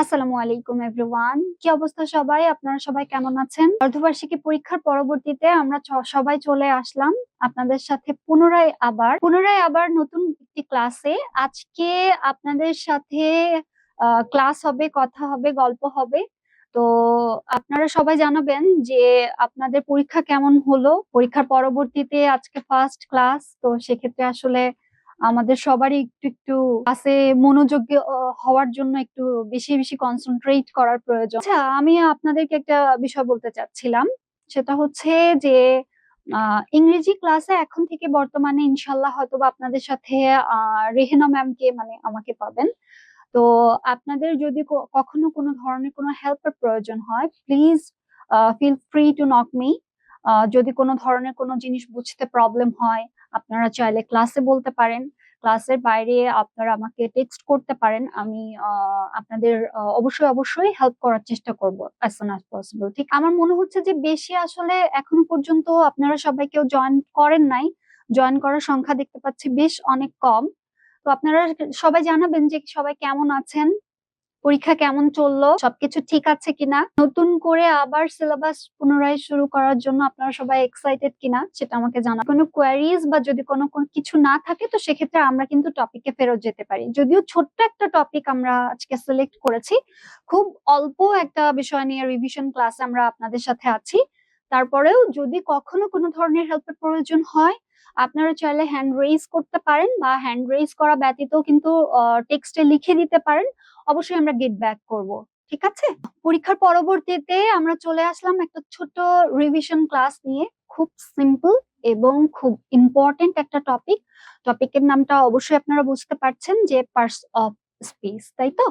আসসালামু আলাইকুম এভরিওয়ান। কি অবস্থা সবাই? আপনারা সবাই কেমন আছেন? অর্ধবার্ষিকী পরীক্ষার পরবর্তীতে আমরা সবাই চলে আসলাম আপনাদের সাথে পুনরায় আবার নতুন একটি ক্লাসে। আজকে আপনাদের সাথে ক্লাস হবে, কথা হবে, গল্প হবে। তো আপনারা সবাই জানাবেন যে আপনাদের পরীক্ষা কেমন হলো। পরীক্ষার পরবর্তীতে আজকে ফার্স্ট ক্লাস, তো সেক্ষেত্রে আসলে আমাদের সবারই একটু একটু ক্লাসে মনোযোগী হওয়ার জন্য একটু বেশি বেশি কনসেন্ট্রেট করার প্রয়োজন। আচ্ছা, আমি আপনাদেরকে একটা বিষয় বলতে চাচ্ছিলাম। সেটা হচ্ছে যে ইংরেজি ক্লাসে এখন থেকে বর্তমানে ইনশাল্লাহ হয়তোবা আপনাদের সাথে রেহেনা ম্যামকে মানে আমাকে পাবেন। তো আপনাদের যদি কখনো কোনো ধরনের কোনো হেল্পের প্রয়োজন হয়, please feel free to knock me. যদি কোনো ধরনের কোনো জিনিস বুঝতে প্রবলেম হয়, আপনারা চাইলে ক্লাসে বলতে পারেন। ক্লাসের বাইরে আপনারা আমাকে টেক্সট করতে পারেন। আমি আপনাদের অবশ্যই অবশ্যই হেল্প করার চেষ্টা করব অ্যাজ সুন অ্যাজ পসিবল। ঠিক, আমার মনে হচ্ছে যে বেশি আসলে এখনো পর্যন্ত আপনারা সবাই কেউ জয়েন করেন নাই। জয়েন করার সংখ্যা দেখতে পাচ্ছি বেশ অনেক কম। তো আপনারা সবাই জানাবেন যে সবাই কেমন আছেন, পরীক্ষা কেমন চললো, সবকিছু ঠিক আছে কিনা, নতুন করে আবার সিলেবাস পুনরায় শুরু করার জন্য আপনারা সবাই এক্সাইটেড কিনা সেটা আমাকে জানাবেন। কোনো কোয়ারিজ বা যদি কোনো কিছু না থাকে তো সেক্ষেত্রে আমরা কিন্তু টপিকে ফেরত যেতে পারি। যদিও ছোট্ট একটা টপিক আমরা আজকে সিলেক্ট করেছি, খুব অল্প একটা বিষয় নিয়ে রিভিশন ক্লাসে আমরা আপনাদের সাথে আছি। তারপরেও যদি কখনো কোনো ধরনের হেল্পের প্রয়োজন হয়, আপনারা চাইলে হ্যান্ড রেইজ করতে পারেন বা হ্যান্ড রেইজ করা ব্যতীত কিন্তু টেক্সটে লিখে দিতে পারেন। অবশ্যই আমরা গেট ব্যাক করব। ঠিক আছে? পরীক্ষার পরবর্তীতে আমরা চলে আসলাম একটা ছোট রিভিশন ক্লাস নিয়ে। খুব সিম্পল এবং খুব ইম্পর্টেন্ট একটা টপিক। টপিকের নামটা অবশ্যই আপনারা বুঝতে পারছেন যে পার্টস অফ স্পিচ, তাই তো?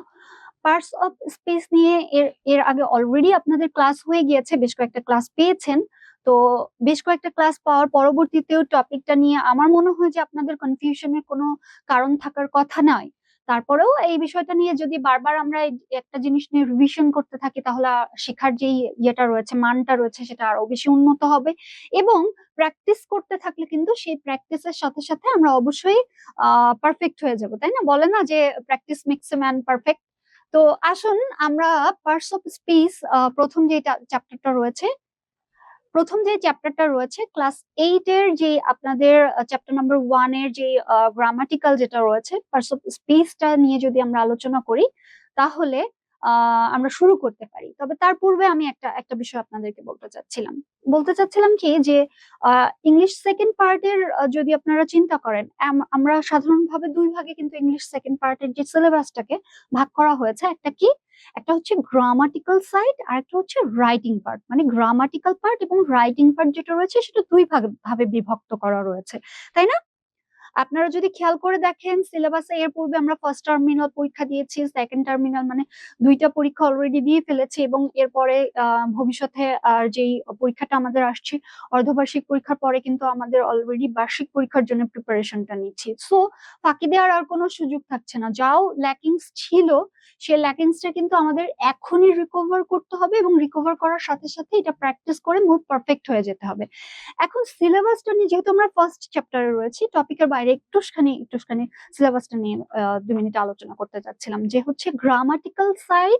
পার্টস অফ স্পিচ নিয়ে এর এর আগে অলরেডি আপনাদের ক্লাস হয়ে গিয়েছে, বেশ কয়েকটা ক্লাস পেয়েছেন। তো বেশ কয়েকটা ক্লাস পাওয়ার পরবর্তীতেও টপিকটা নিয়ে আমার মনে হয় যে আপনাদের কনফিউশনের কোনো কারণ থাকার কথা নয়। তারপরেও এই বিষয়টা নিয়ে যদি বারবার আমরা একটা জিনিস নিয়ে রিভিশন করতে থাকি, তাহলে শেখার যে ইয়েটা রয়েছে, মানটা রয়েছে, সেটা আরো বেশি উন্নত হবে। এবং প্র্যাকটিস করতে থাকলে কিন্তু সেই প্র্যাকটিসের সাথে সাথে আমরা অবশ্যই পারফেক্ট হয়ে যাব, তাই না? বলে না যে practice makes a man perfect. তো আসুন আমরা পার্টস অফ স্পিচ প্রথম যে চ্যাপ্টারটা রয়েছে ক্লাস 8 এর যে আপনাদের চ্যাপ্টার নাম্বার 1 এর যে গ্রামাটিক্যাল যেটা রয়েছে, পার্টস অফ স্পিচটা নিয়ে যদি আমরা আলোচনা করি, তাহলে আমরা শুরু করতে পারি। তবে তার পূর্বে আমি একটা একটা বিষয় আপনাদেরকে বলতে চাচ্ছিলাম কি যে ইংলিশ সেকেন্ড পার্টের যদি আপনারা চিন্তা করেন, আমরা সাধারণভাবে দুই ভাগে কিন্তু ইংলিশ সেকেন্ড পার্টের যে সিলেবাসটাকে ভাগ করা হয়েছে। একটা হচ্ছে গ্রামাটিক্যাল সাইড আর একটা হচ্ছে রাইটিং পার্ট। মানে গ্রামাটিক্যাল পার্ট এবং রাইটিং পার্ট যেটা রয়েছে সেটা দুই ভাবে বিভক্ত করা রয়েছে, তাই না? আপনারা যদি খেয়াল করে দেখেন সিলেবাসে, এর পূর্বে আমরা ফার্স্ট টার্মিনাল পরীক্ষা দিয়েছি, সেকেন্ড টার্মিনাল মানে দুইটা পরীক্ষা অলরেডি দিয়ে ফেলেছি, এবং এরপরে ভবিষ্যতে আর যেই পরীক্ষাটা আমাদের আসছে অর্ধবার্ষিক পরীক্ষার পরে কিন্তু আমাদের অলরেডি বার্ষিক পরীক্ষার জন্য প্রিপারেশনটা নিচ্ছি। সো ফাঁকি দেওয়ার আর কোনো সুযোগ থাকছে না। যাও ল্যাকিংস ছিল, সে ল্যাকিংসটা কিন্তু আমাদের এখনই রিকভার করতে হবে, এবং রিকভার করার সাথে সাথে এটা প্র্যাকটিস করে মোর পারফেক্ট হয়ে যেতে হবে। এখন সিলেবাসটা নিয়ে, যেহেতু আমরা ফার্স্ট চ্যাপ্টারে রয়েছি, টপিকের বাইরে একটুখানি সিলেবাসটা নিয়ে 2 মিনিট আলোচনা করতে চাচ্ছিলাম, যে হচ্ছে গ্রামাটিক্যাল সাইড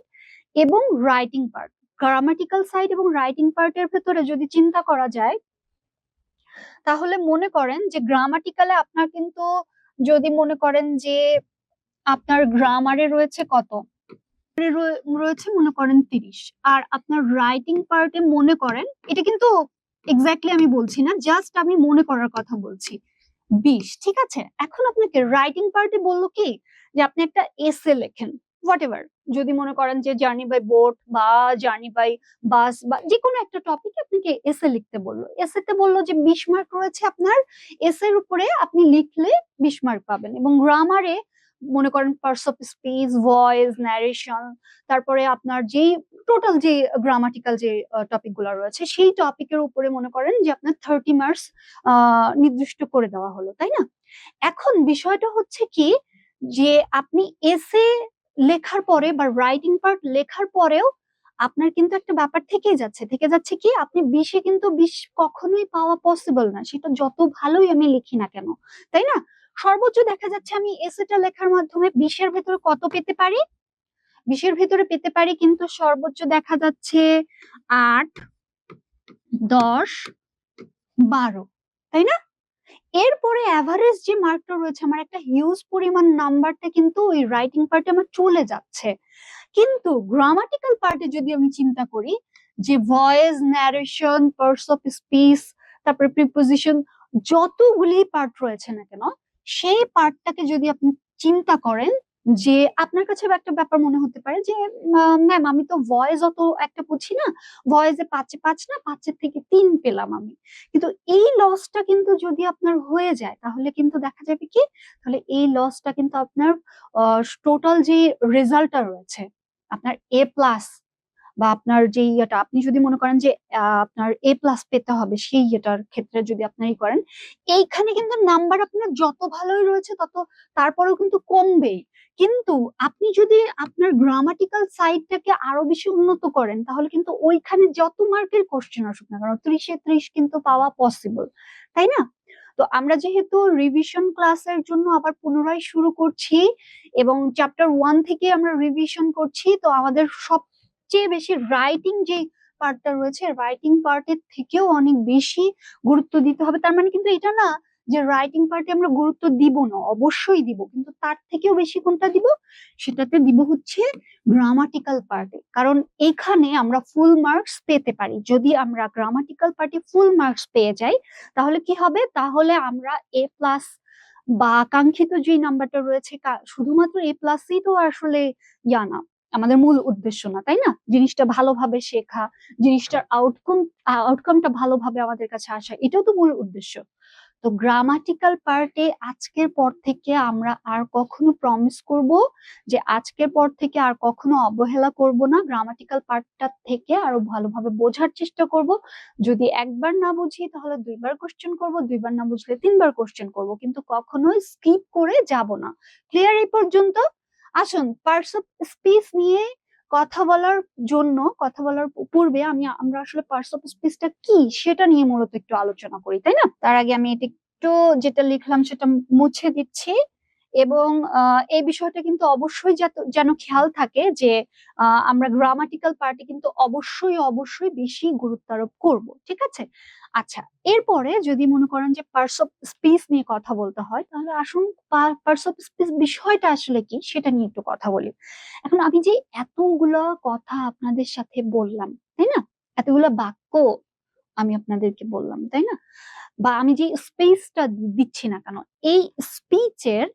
এবং রাইটিং পার্ট। গ্রামাটিক্যাল সাইড এবং রাইটিং পার্টের ভেতরে যদি চিন্তা করা যায়, তাহলে মনে করেন যে গ্রামাটিক্যালে আপনার কিন্তু, যদি মনে করেন যে আপনার গ্রামারে রয়েছে কত, রয়েছে মনে করেন 30, আর আপনার রাইটিং পার্টে মনে করেন, এটা কিন্তু এক্স্যাক্টলি আমি বলছি না, জাস্ট আমি মনে করার কথা বলছি, 20। ঠিক আছে? এখন আপনাকে রাইটিং পার্টে বললো কি যে আপনি একটা এসে লেখেন, হোয়াট এভার। যদি মনে করেন যে জার্নি বাই বোট বা জার্নি বাই বাস বা যে কোনো একটা টপিকে আপনাকে এসে লিখতে বললো, এসেতে বললো যে 20 মার্ক রয়েছে আপনার, এসের উপরে আপনি লিখলে 20 মার্ক পাবেন। এবং গ্রামারে মনে করেন parts of speech, voice, narration, তারপরে আপনার যেই টোটাল যে গ্রামাটিক্যাল যে টপিক গুলো রয়েছে, সেই টপিকের উপরে মনে করেন যে আপনার 30 মার্কস নির্দিষ্ট করে দেওয়া হলো, তাই না? এখন বিষয়টা হচ্ছে কি, যে আপনি এসে লেখার পরে বা রাইটিং পার্ট লেখার পরেও আপনার কিন্তু একটা ব্যাপার থেকে যাচ্ছে কি, আপনি 20-এ কিন্তু 20 কখনোই পাওয়া পসিবল না, সেটা যত ভালোই আমি লিখি না কেন, তাই না? সর্বোচ্চ দেখা যাচ্ছে আমি এসেটা লেখার মাধ্যমে 20-এর ভেতরে কত পেতে পারি, 20-এর ভেতরে পেতে পারি, কিন্তু সর্বোচ্চ দেখা যাচ্ছে 8, 10, 12, তাই না? এরপরে অ্যাভারেজ যে মার্কটা রয়েছে, আমার একটা হিউজ পরিমাণ নাম্বারটা কিন্তু ওই রাইটিং পার্টে আমার চলে যাচ্ছে। কিন্তু গ্রামাটিক্যাল পার্টে যদি আমি চিন্তা করি, যে voice, narration, parts of speech, তারপরে প্রিপোজিশন, যতগুলি পার্ট রয়েছে না কেন, সেই পার্টটাকে যদি আপনি চিন্তা করেন, যে আপনার কাছে একটা ব্যাপার মনে হতে পারে যে ম্যাম আমি তো ভয়েস অত একটা বুঝি না, ভয়েসে 5-এ 5 না, 5-এর থেকে 3 পেলাম আমি। কিন্তু এই লসটা কিন্তু যদি আপনার হয়ে যায়, তাহলে কিন্তু দেখা যাবে কি, তাহলে এই লসটা কিন্তু আপনার টোটাল যে রেজাল্টটা রয়েছে, আপনার এ প্লাস বা আপনার যে ইয়েটা, আপনি যদি মনে করেন যে আপনার এ প্লাস পেতে হবে, সেই ইয়েটার ক্ষেত্রে যদি আপনি করেন, এইখানে কিন্তু নাম্বার আপনার যত ভালোই রয়েছে তত তারপরেও কিন্তু কমবেই। কিন্তু আপনি যদি আপনার গ্রামাটিক্যাল সাইডটাকে আরো বেশি উন্নত করেন, তাহলে কিন্তু ওইখানে যত মার্কের কোশ্চেন আসুক না কেন, 30-এ 30 কিন্তু পাওয়া পসিবল, তাই না? তো আমরা যেহেতু রিভিশন ক্লাসের জন্য আবার পুনরায় শুরু করছি, এবং চ্যাপ্টার 1 থেকে আমরা রিভিশন করছি, তো আমাদের সবচেয়ে বেশি রাইটিং যে পার্টটা রয়েছে, রাইটিং পার্টের থেকেও অনেক বেশি গুরুত্ব দিতে হবে। তার মানে কিন্তু এটা না যে রাইটিং পার্টে আমরা গুরুত্ব দিব না, অবশ্যই দিব, কিন্তু তার থেকেও বেশি কোনটা দিব, সেটাতে দিব হচ্ছে গ্রামাটিক্যাল পার্টে। কারণ এখানে আমরা ফুল মার্কস পেতে পারি। যদি আমরা গ্রামাটিক্যাল পার্টে ফুল মার্কস পেয়ে যাই, তাহলে কি হবে, তাহলে আমরা এ প্লাস বা কাঙ্ক্ষিত যে নাম্বারটা রয়েছে, শুধুমাত্র এ প্লাসই তো আসলে না, আমাদের মূল উদ্দেশ্য না, তাই না? জিনিসটা ভালোভাবে শেখা, জিনিসটার আউটকামটা ভালোভাবে আমাদের কাছে আসা, এটাও তো মূল উদ্দেশ্য। তো গ্রামাটিক্যাল পার্টে আজকের পর থেকে আমরা আর কখনো প্রমিস করব যে আজকের পর থেকে আর কখনো অবহেলা করব না, গ্রামাটিক্যাল পার্টটা থেকে আরো ভালোভাবে বোঝার চেষ্টা করব। যদি একবার না বুঝি তাহলে 2বার কোশ্চেন করব, 2বার না বুঝলে 3বার কোশ্চেন করব, কিন্তু কখনোই স্কিপ করে যাব না। ক্লিয়ার এই পর্যন্ত? আসুন, পার্টস অফ স্পিচ নিয়ে কথা বলার পূর্বে আমরা আসলে পার্টস অফ স্পিচটা কি সেটা নিয়ে মূলত একটু আলোচনা করি, তাই না? তার আগে আমি এটা একটু যেটা লিখলাম সেটা মুছে দিচ্ছি, এবং এই বিষয়টা কিন্তু অবশ্যই যেন খেয়াল থাকে যে আমরা গ্রামাটিক্যাল পার্টে কিন্তু অবশ্যই অবশ্যই বেশি গুরুত্ব আরোপ করব, ঠিক আছে? আচ্ছা, এরপরে যদি মনে করেন যে পার্টস অফ স্পিচ নিয়ে কথা বলতে হয়, তাহলে আসুন পার্টস অফ স্পিচ বিষয়টা আসলে কি সেটা নিয়ে একটু কথা বলি। এখন আমি যে এতগুলো কথা আপনাদের সাথে বললাম, তাই না? এতগুলো বাক্য আমি আপনাদেরকে বললাম, তাই না? বা আমি যে স্পেসটা দিচ্ছি না কেন, এই স্পিচের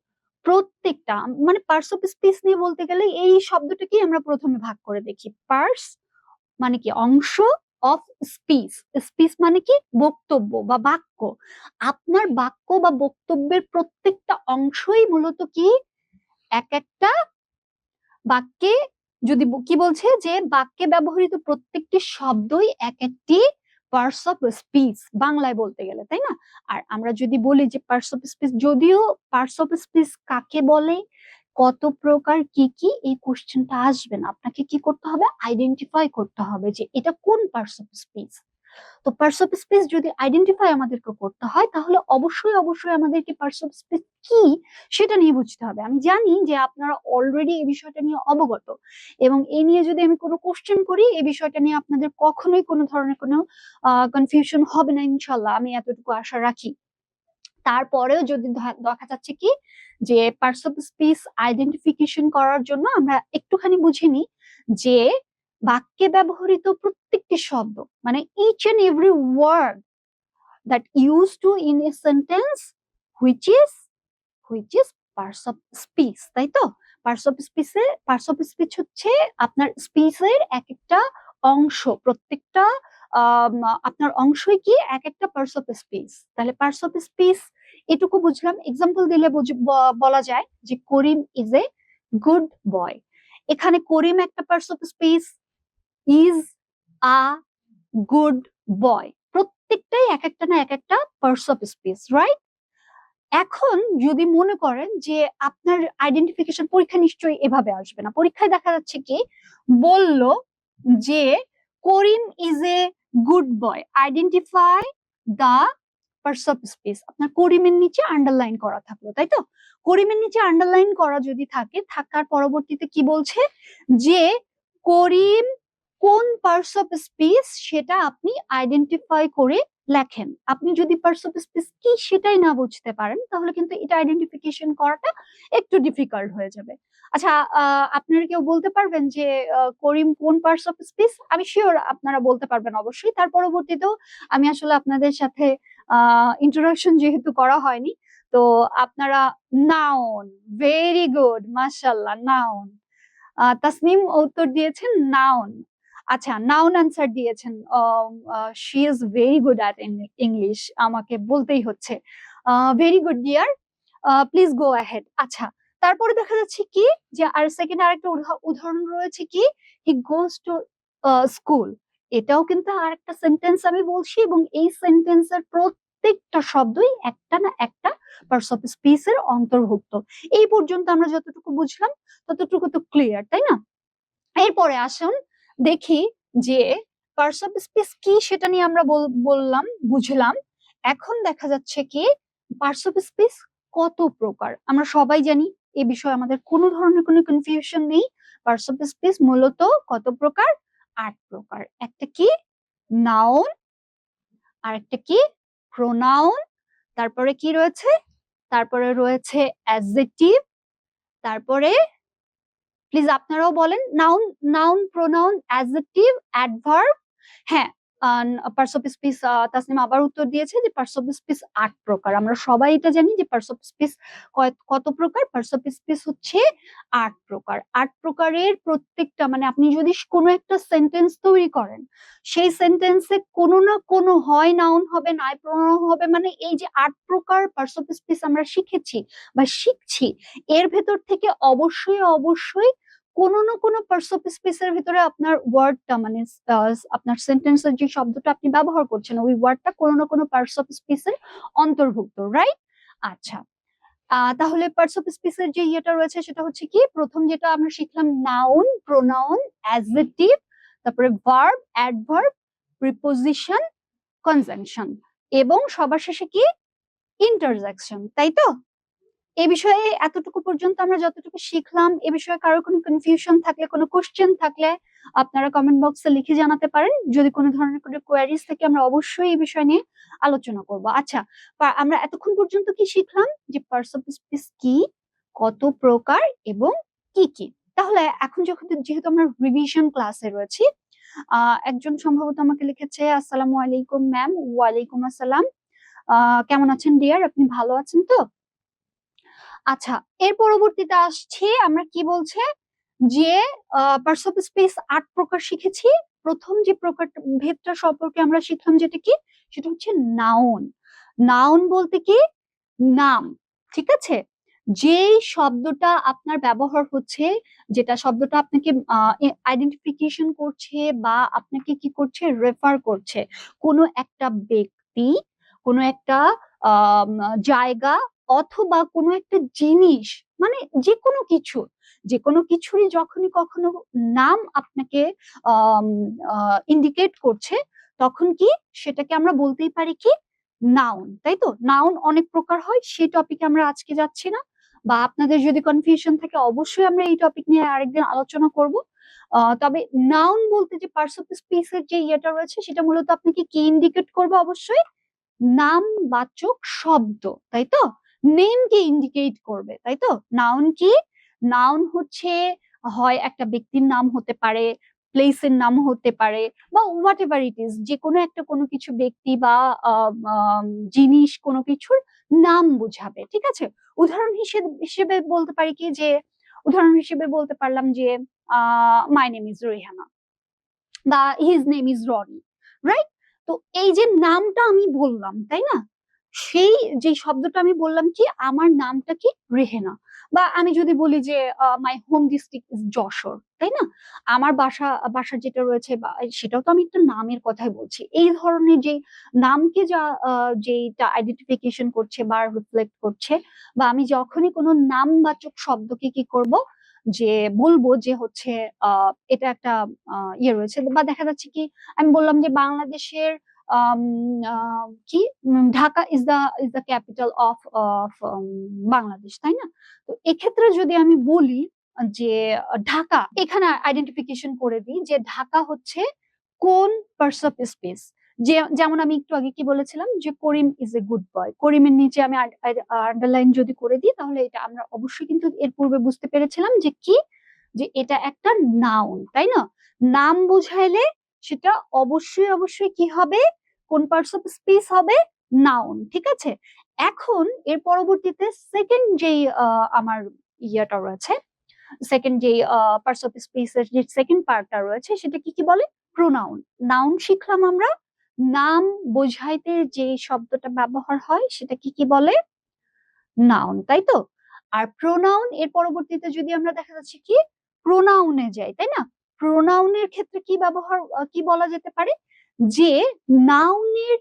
প্রত্যেকটা, মানে পার্টস অফ স্পিচ নিয়ে বলতে গেলে এই শব্দটাকেই আমরা প্রথমে ভাগ করে দেখি। পার্টস মানে কি, অংশ, অফ স্পিচ, স্পিচ মানে কি, বক্তব্য বা বাক্য। আপনার বাক্য বা বক্তব্যের প্রত্যেকটা অংশই মূলত কি, এক একটা বাক্যে, যদি কি বলছে যে বাক্যে ব্যবহৃত প্রত্যেকটি শব্দই এক একটি পার্টস অফ স্পিচ, বাংলায় বলতে গেলে, তাই না? আর আমরা যদি বলি যে পার্টস অফ স্পিচ, যদিও পার্টস অফ স্পিচ কাকে বলে, কত প্রকার, কি কি, এই কোশ্চেনটা আসবে না। আপনাকে কি করতে হবে, আইডেন্টিফাই করতে হবে যে এটা কোন পার্টস অফ স্পিচ। তো পার্টস অফ স্পিচ যদি আইডেন্টিফাই আমাদেরকে করতে হয়, তাহলে অবশ্যই অবশ্যই আমাদেরকে পার্টস অফ স্পিচ কি সেটা নিয়ে বুঝতে হবে। আমি জানি যে আপনারা অলরেডি এই বিষয়টা নিয়ে অবগত, এবং এই নিয়ে যদি আমি কোনো কোশ্চেন করি, এই বিষয়টা নিয়ে আপনাদের কখনোই কোনো ধরনের কোনো কনফিউশন হবে না, ইনশাল্লাহ, আমি এতটুকু আশা রাখি। তারপরেও যদি দেখা যাচ্ছে কি যে পার্টস অফ স্পিচ আইডেন্টিফিকেশন করার জন্য আমরা একটুখানি বুঝে নিই যে বাক্যে ব্যবহৃত প্রত্যেকটি শব্দ, মানে each and every word that use to in a sentence which is parts of speech, তাই তো? পার্টস অফ স্পিচ হচ্ছে আপনার স্পিচের এক একটা অংশ, প্রত্যেকটা আপনার অংশই কি এক একটা পার্টস অফ স্পিচ। তাহলে পার্টস অফ স্পিচ এটুকু বুঝলাম। এক্সাম্পল দিলে বলা যায় যে করিম ইজ এ গুড বয়। এখানে করিম একটা parts of speech, is a good boy, প্রত্যেকটাই এক একটা না এক একটা পার্টস অফ স্পিচ, রাইট? এখন যদি মনে করেন যে আপনার আইডেন্টিফিকেশন পরীক্ষা নিশ্চয়ই এভাবে আসবে না, পরীক্ষায় দেখা যাচ্ছে কি বলল যে Karim is a good boy, identify the parts of speech, আপনার করিমের নিচে আন্ডারলাইন করা থাকলো, তাই তো? করিমের নিচে আন্ডারলাইন করা যদি থাকে, থাকার পরবর্তীতে কি বলছে যে করিম কোন পার্টস অফ স্পিচ সেটা আপনি আইডেন্টিফাই করে লেখেন। আপনি যদি পার্টস অফ স্পিচ কি সেটাই না বুঝতে পারেন, তাহলে কিন্তু এটা আইডেন্টিফিকেশন করাটা একটু ডিফিকাল্ট হয়ে যাবে। আচ্ছা, আপনারা কেউ বলতে পারবেন যে করিম কোন পার্টস অফ স্পিচ? আমি শিওর আপনারা বলতে পারবেন অবশ্যই। তার পরবর্তীতেও আমি আসলে আপনাদের সাথে ইন্ট্রোডাকশন যেহেতু করা হয়নি, তো আপনারা নাউন, ভেরি গুড, মাশাআল্লাহ, নাউন। তাসনিম উত্তর দিয়েছেন নাউন। আচ্ছা, নাউন অ্যান্সার দিয়েছেন। She is very good at English, আমাকে বলতেই হচ্ছে। Very good dear, please go ahead. আচ্ছা, তারপরে দেখা যাচ্ছে কি যে আর সেকেন্ড আরেকটা উদাহরণ রয়েছে কি, হি গোজ টু স্কুল। এটাও কিন্তু আরেকটা সেন্টেন্স আমি বলছি, এবং এই সেন্টেন্সের প্রত্যেকটা শব্দই একটা না একটা পার্টস অফ স্পিচ এর অন্তর্ভুক্ত। এই পর্যন্ত আমরা যতটুকু বুঝলাম ততটুকু তো ক্লিয়ার, তাই না? এরপরে আসুন দেখি যে পার্টস অফ স্পিচ কি সেটা নিয়ে আমরা বললাম, বুঝলাম। এখন দেখা যাচ্ছে কি পার্টস অফ স্পিচ কত প্রকার আমরা সবাই জানি, এ বিষয়ে আমাদের কোনো ধরনের কোনো কনফিউশন নেই। পার্টস অফ স্পিচ মূলত কত প্রকার? 8 প্রকার। একটা কি? নাউন, আর একটা কি? প্রোনাউন। তারপরে কি রয়েছে? তারপরে রয়েছে অ্যাডজেক্টিভ। তারপরে প্লিজ আপনারাও বলেন, noun, noun, pronoun, adjective, adverb. হ্যাঁ, পার্টস অফ স্পিচ তাসনিম আবার উত্তর দিয়েছে যে পার্টস অফ স্পিচ 8 প্রকার। আমরা সবাই এটা জানি যে পার্টস অফ স্পিচ কত প্রকার? পার্টস অফ স্পিচ হচ্ছে 8 প্রকার। 8 প্রকারের প্রত্যেকটা, মানে আপনি যদি কোনো একটা সেন্টেন্স তৈরি করেন, সেই সেন্টেন্সে কোনো না কোনো হয় নাউন হবে, নয় প্রোনাউন হবে, মানে এই যে 8 প্রকার পার্টস অফ স্পিচ আমরা শিখেছি বা শিখছি, এর ভেতর থেকে অবশ্যই অবশ্যই কোনো না কোনো পার্টস অফ স্পিচের ভিতরে আপনার ওয়ার্ডটা, মানে আপনার সেন্টেন্সের যে শব্দটা আপনি ব্যবহার করছেন, ওই ওয়ার্ডটা কোনো না কোনো পার্টস অফ স্পিচের অন্তর্ভুক্ত, রাইট? আচ্ছা, তাহলে পার্টস অফ স্পিচের যে ইয়েটা রয়েছে সেটা হচ্ছে কি, প্রথম যেটা আমরা শিখলাম নাউন, প্রোনাউন, অ্যাডজেক্টিভ, তারপরে ভার্ব, অ্যাডভার্ব, প্রিপোজিশন, কনজাংশন, এবং সবার শেষে কি? ইন্টারজেকশন, তাই তো? এ বিষয়ে এতটুকু পর্যন্ত আমরা যতটুকু শিখলাম, এ বিষয়ে কারোর কোনো কনফিউশন থাকলে, কোনো কোশ্চেন থাকলে আপনারা কমেন্ট বক্সে লিখে জানাতে পারেন। যদি কোনো ধরনের কোনো কোয়ারিজ থাকে আমরা অবশ্যই এই বিষয় নিয়ে আলোচনা করব। আচ্ছা, আমরা এতক্ষণ পর্যন্ত কি শিখলাম? যে পার্টস অফ স্পিচ কি, কত প্রকার, এবং কি কি। তাহলে এখন যেহেতু আমরা রিভিশন ক্লাসে রয়েছি, একজন সম্ভবত আমাকে লিখেছে, আসসালামু আলাইকুম ম্যাম। ওয়ালাইকুম আসসালাম। কেমন আছেন ডিয়ার? আপনি ভালো আছেন তো? আচ্ছা, এর পরবর্তীতে আসছি, আমরা কি বলছে যে পার্টস অফ স্পিচ 8 প্রকার শিখেছি। প্রথম যে প্রকার ভেদটা সম্পর্কে আমরা শিখলাম যেটা কি, সেটা হচ্ছে নাউন। নাউন বলতে কি? নাম, ঠিক আছে? যেই শব্দটা আপনার ব্যবহার হচ্ছে, যেটা শব্দটা আপনাকে আইডেন্টিফিকেশন করছে বা আপনাকে কি করছে, রেফার করছে কোনো একটা ব্যক্তি, কোনো একটা জায়গা, অথবা কোনো একটা জিনিস, মানে যে কোনো কিছু, যে কোনো কিছুরই যখনই কখনো নাম আপনাকে ইন্ডিকেট করছে, তখন কি সেটাকে আমরা বলতেই পারি কি? নাউন, তাই তো? নাউন অনেক প্রকার হয়, সেই টপিকে আমরা আজকে যাচ্ছি না, বা আপনাদের যদি কনফিউশন থাকে অবশ্যই আমরা এই টপিক নিয়ে আরেকদিন আলোচনা করব। তবে নাউন বলতে যে পার্টস অফ স্পিচের যে ইয়েটা রয়েছে, সেটা মূলত আপনাকে কি ইন্ডিকেট করবে? অবশ্যই নামবাচক শব্দ, তাই তো? নেমকে ইন্ডিকেট করবে, তাই তো? নাউন কি? নাউন হচ্ছে হয় একটা ব্যক্তির নাম হতে পারে, প্লেসের নাম হতে পারে, বা হোয়াট এভার ইট ইজ, যে কোনো একটা কোনো কিছু ব্যক্তি বা জিনিস কোনো কিছুর নাম বোঝাবে, ঠিক আছে? উদাহরণ হিসেবে বলতে পারি কি যে, উদাহরণ হিসেবে বলতে পারলাম যে মাই নেম ইজ রেহানা, বা his name is Rony, right? তো এই যে নামটা আমি বললাম, তাই না? সেই যে শব্দটা আমি বললাম কি, আমার নামটা কি? রেহেনা। বা আমি যদি বলি যে my home district is Jessore, তাই না? আমার বাসা যেটা রয়েছে, বা সেটাও তো আমি একটা নামের কথাই বলছি। এই ধরনের যে নামকে যেটা আইডেন্টিফিকেশন করছে বা রিফ্লেক্ট করছে, বা আমি যখনই কোনো নামবাচক শব্দকে কি করব, যে বলবো যে হচ্ছে এটা একটা ইয়ে রয়েছে, বা দেখা যাচ্ছে কি আমি বললাম যে বাংলাদেশের কি Dhaka is the capital of of Bangladesh, তাই না? তো এক্ষেত্রে যদি আমি বলি যে ঢাকা, এখানে আইডেন্টিফিকেশন করে দিই যে ঢাকা হচ্ছে কোন পার্টস অফ স্পেস। যেমন আমি একটু আগে কি বলেছিলাম যে করিম ইজ এ গুড বয়, করিমের নিচে আমি আন্ডারলাইন যদি করে দিই তাহলে এটা আমরা অবশ্যই কিন্তু এর পূর্বে বুঝতে পেরেছিলাম যে কি, যে এটা একটা নাউন, তাই না? নাম বুঝাইলে সেটা অবশ্যই অবশ্যই কি হবে, কোন পার্টস অফ স্পেস হবে, নাউন। ঠিক আছে, এখন এর পরবর্তীতে সেকেন্ড যেই আমার ইয়াটা রয়েছে, সেকেন্ড যে পার্টস অফ স্পেসের যে সেকেন্ড পার্টটা রয়েছে সেটা কি কি বলে, প্রোনাউন। নাউন শিখলাম আমরা, নাম বোঝাইতে যে শব্দটা ব্যবহার হয় সেটা কি কি বলে, নাউন, তাই তো? আর প্রোনাউন এর পরবর্তীতে যদি আমরা দেখা যাচ্ছে কি প্রোনাউনে যাই, তাই না? প্রোনাউনের ক্ষেত্রে কি ব্যবহার কি বলা যেতে পারে, যে নাউনের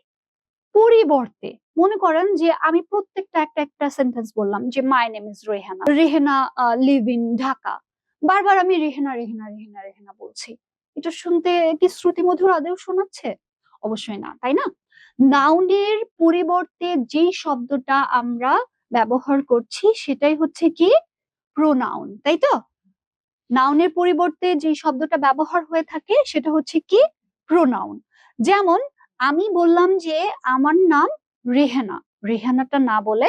পরিবর্তে, মনে করেন যে আমি প্রত্যেকটা একটা একটা সেন্টেন্স বললাম যে my name is Rehana, Rehana live in Dhaka, বারবার আমি রেহানা রেহানা রেহানা রেহানা বলছি, এটা শুনতে কি শ্রুতিমধুর আদেও শোনাচ্ছে? অবশ্যই না, তাই না? নাউনের পরিবর্তে যেই শব্দটা আমরা ব্যবহার করছি সেটাই হচ্ছে কি প্রোনাউন, তাই তো? নাউনের পরিবর্তে যে শব্দটা ব্যবহার হয়ে থাকে সেটা হচ্ছে কি প্রোনাউন। যেমন আমি বললাম যে আমার নাম রেহানা, রেহানাটা না বলে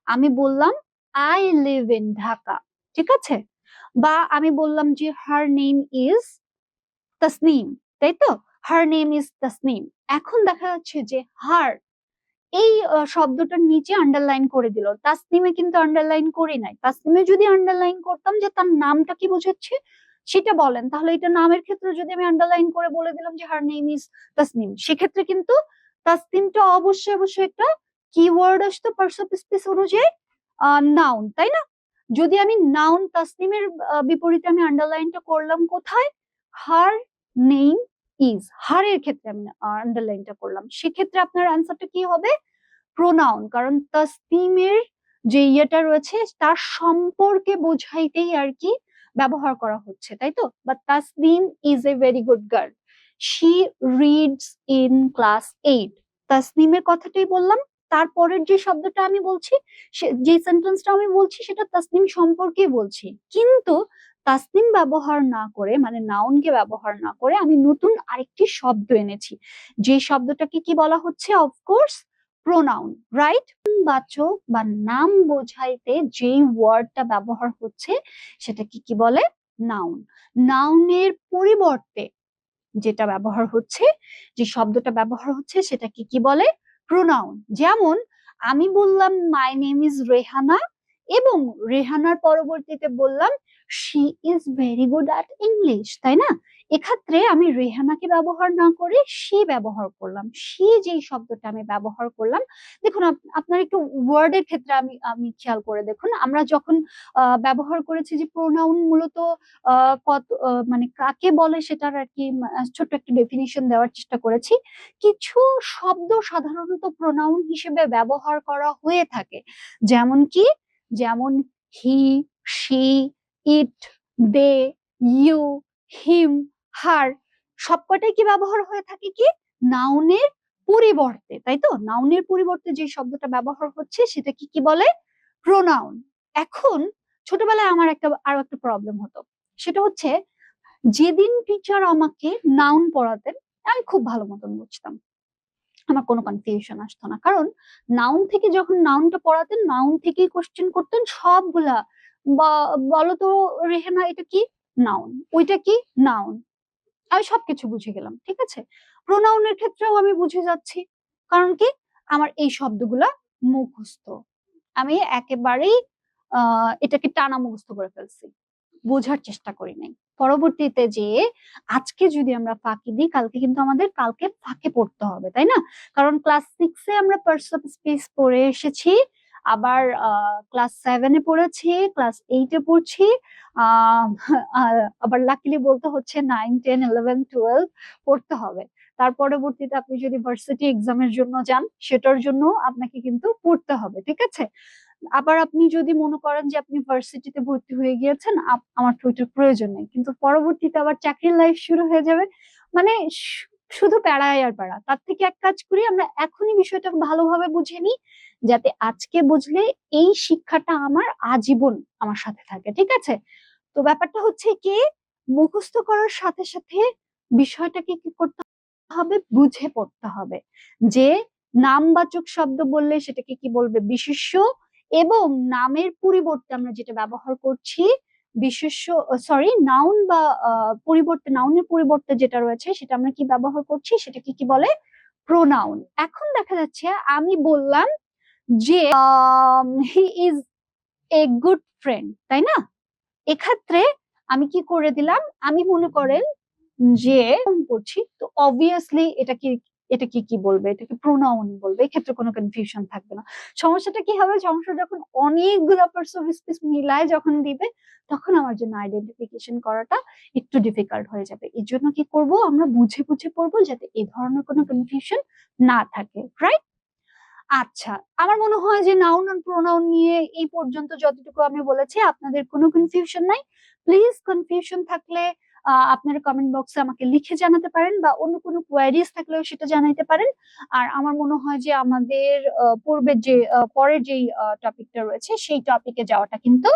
আমি বললাম আই লিভ ইন ঢাকা, ঠিক আছে? বা আমি বললাম যে হার নেম ইজ তাসনিম, তাই তো? Her name is Tasnim. এখন দেখা যাচ্ছে যে হার এই শব্দটার নিচে আন্ডারলাইন করে দিল, তাসনিমে কিন্তু আন্ডারলাইন করি নাই। তাসনিমে যদি আন্ডারলাইন করতাম যে তার নামটা কি বোঝাচ্ছে সেটা বলেন, তাহলে এটা নামের ক্ষেত্রে যদি আমি আন্ডারলাইন করে বলে দিলাম যে হার নেম ইজ তাসনিম, সেক্ষেত্রে কিন্তু তাসনিমটা অবশ্যই অবশ্যই একটা কিওয়ার্ড আসতো পার্টস অফ স্পেস অনুযায়ী, নাউন, তাই না? যদি আমি নাউন তাসনিমের বিপরীতে আমি আন্ডারলাইনটা করলাম কোথায়, হার নেম ইজ, হারের ক্ষেত্রে আমি আন্ডারলাইনটা করলাম, সেক্ষেত্রে আপনার আনসারটা কি হবে, প্রোনাউন। কারণ তাসনিমের যে ইয়েটা রয়েছে তার সম্পর্কে বোঝাইতেই আর কি ব্যবহার করা হচ্ছে, তাই তো? বা Tasnim is a very good girl, she reads in class 8, তাসনিমের কথাটাই বললাম, তারপরের যে শব্দটা আমি বলছি, যে সেন্টেন্সটা আমি বলছি সেটা তাসনিম সম্পর্কে বলছি, কিন্তু তাসনিম ব্যবহার না করে, মানে নাউনকে ব্যবহার না করে আমি নতুন আরেকটি শব্দ এনেছি, যে শব্দটাকে কি বলা হচ্ছে, অফকোর্স প্রোনাউন, রাইট? বাচক বা নাম বোঝাইতে যেই ওয়ার্ডটা ব্যবহার হচ্ছে সেটাকে কি বলে, নাউন। নাউনের পরিবর্তে যেটা ব্যবহার হচ্ছে, যে শব্দটা ব্যবহার হচ্ছে সেটাকে কি বলে, প্রোনাউন। যেমন আমি বললাম মাই নেম ইজ রেহানা এবং রেহানার পরবর্তীতে বললাম she is very good at English, তাই না? এক্ষেত্রে আমি রেহানাকে ব্যবহার না করে শি ব্যবহার করলাম, শি যেই শব্দটা আমি ব্যবহার করলাম, দেখুন আপনার একটু ওয়ার্ডের ক্ষেত্রে আমি আমি খেয়াল করে দেখুন, আমরা যখন ব্যবহার করেছি যে প্রোনাউন মূলত কত মানে কাকে বলে সেটার আর কি ছোট্ট একটা ডেফিনিশন দেওয়ার চেষ্টা করেছি। কিছু শব্দ সাধারণত প্রোনাউন হিসেবে ব্যবহার করা হয়ে থাকে, যেমন কি, যেমন হি, শি, ইট, দে, ইউ, হিম, হার, সবকটাই কি ব্যবহার হয়ে থাকে কি নাউনের পরিবর্তে, তাই তো? নাউনের পরিবর্তে যে শব্দটা ব্যবহার হচ্ছে সেটা কি কি বলে, প্রোনাউন। এখন ছোটবেলায় আমার আরো একটা প্রবলেম হতো, সেটা হচ্ছে যেদিন টিচার আমাকে নাউন পড়াতেন আমি খুব ভালো মতন বুঝতাম, আমার কোনো কনফিউশন আসতো না, কারণ নাউন থেকে যখন নাউনটা পড়াতেন নাউন থেকেই কোশ্চেন করতেন সবগুলা, বা বলতো রেহেনা এটা কি, নাউন, ওইটা কি, নাউন, আমি সবকিছু বুঝে গেলাম, ঠিক আছে? প্রোনাউনের ক্ষেত্রেও আমি বুঝে যাচ্ছি, কারণ কি আমার এই শব্দগুলা মুখস্থ, আমি একেবারেই এটাকে টানা মুখস্থ করে ফেলছি, বোঝার চেষ্টা করি নাই। পরবর্তীতে যে আজকে যদি আমরা ফাঁকি দিই কালকে কিন্তু আমাদের কালকে ফাঁকে পড়তে হবে, তাই না? কারণ ক্লাস 6-এ আমরা পার্টস অফ স্পিচ পড়ে এসেছি, আবার ক্লাস 7-এ পড়েছি, ক্লাস 8-এ পড়ছি, আবার লাকিলি বলতে হচ্ছে 9, 10, 11, 12 পড়তে হবে। তার পরবর্তীতে আপনি যদি ভার্সিটি এক্সামের জন্য যান সেটার জন্য আপনাকে কিন্তু পড়তে হবে, ঠিক আছে? আবার আপনি যদি মনে করেন যে আপনি ভার্সিটিতে ভর্তি হয়ে গিয়েছেন, আমার তো ওইটার প্রয়োজন নেই, কিন্তু পরবর্তীতে আবার চাকরির লাইফ শুরু হয়ে যাবে, মানে শুধু প্যারায় আর প্যারা। তার থেকে এক কাজ করি, আমরা এখনই বিষয়টা ভালোভাবে বুঝে নিই, যাতে আজকে বুঝলে এই শিক্ষাটা আমার আজীবন আমার সাথে থাকে। ঠিক আছে? তো ব্যাপারটা হচ্ছে কি, মুখস্থ করার সাথে সাথে বিষয়টাকে কি করতে হবে, বুঝে পড়তে হবে। যে নামবাচক শব্দ বললে সেটাকে কি বলবে, বিশেষ্য, এবং নামের পরিবর্তে আমরা যেটা ব্যবহার করছি বিশেষ্য, সরি নাউন বা পরিবর্তে, নাউনের পরিবর্তে যেটা রয়েছে সেটা আমরা কি ব্যবহার করছি, সেটাকে কি বলে, প্রোনাউন। এখন দেখা যাচ্ছে আমি বললাম যে he is a good friend, তাই না? এক্ষেত্রে আমি কি করে দিলাম, আমি মনে করেন যে করছি, তো অবভিয়াসলি এটাকে কি বলবে, এটাকে প্রোনাউন বলবে, এক্ষেত্রে কোনো কনফিউশন থাকবে না। সমস্যাটা কি হবে, সমস্যা যখন অনেকগুলো পার্টস অফ স্পিচ মিলায় যখন দিবে, তখন আমার জন্য আইডেন্টিফিকেশন করাটা একটু ডিফিকাল্ট হয়ে যাবে। এর জন্য কি করব, আমরা বুঝে বুঝে পড়বো যাতে এই ধরনের কোনো কনফিউশন না থাকে, রাইট? আচ্ছা, আমার মনে হয় যে নাউন আর প্রোনাউন নিয়ে এই পর্যন্ত যতটুকু আমি বলেছি আপনাদের কোনো কনফিউশন নাই। প্লিজ কনফিউশন থাকলে আপনারা কমেন্ট বক্সে আমাকে লিখে জানাতে পারেন, বা অন্য কোনো কোয়ারিজ থাকলেও সেটা জানাইতে পারেন। আর আমার মনে হয় যে আমাদের পূর্বের যে পরের যেই টপিকটা রয়েছে সেই টপিকে যাওয়াটা কিন্তু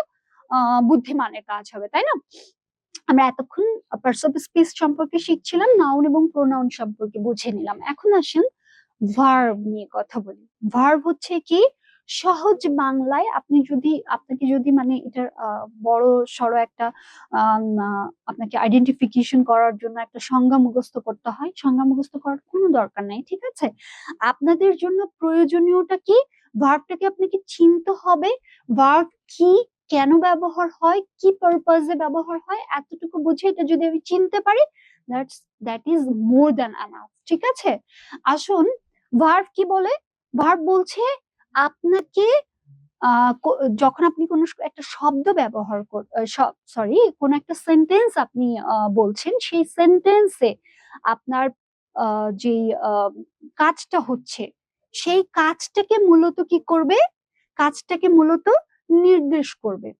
বুদ্ধিমানের কাজ হবে, তাই না? আমরা এতক্ষণ পার্টস অফ স্পিচ সম্পর্কে শিখছিলাম, নাউন এবং প্রোনাউন সম্পর্কে বুঝে নিলাম। এখন আসেন ভার্ব নিয়ে কথা বলি। ভার্ব হচ্ছে কি, সহজ বাংলায় আপনাকে যদি মানে এটার বড় সড়ো একটা আপনাকে আইডেন্টিফিকেশন করার জন্য একটা সংজ্ঞা মুখস্থ করতে হয়, সংজ্ঞা মুখস্থ করার কোনো দরকার নেই, ঠিক আছে? আপনাদের জন্য প্রয়োজনীয়টা কি, ভার্বটাকে আপনাকে চিনতে হবে। ভার্ব কি, কেন ব্যবহার হয়, কি পারপাজে ব্যবহার হয়, এতটুকু বুঝে এটা যদি আমি চিনতে পারি, that is more than enough. ঠিক আছে? আসুন, ভার্ব কি বলে, ভার্ব বলছে আপনাকে যখন আপনি কোনো একটা শব্দ ব্যবহার সরি কোন একটা সেন্টেন্স আপনি বলছেন, সেই সেন্টেন্সে আপনার যে কাজটা হচ্ছে, সেই কাজটাকে মূলত কি করবে, কাজটাকে মূলত নির্দেশ করবে।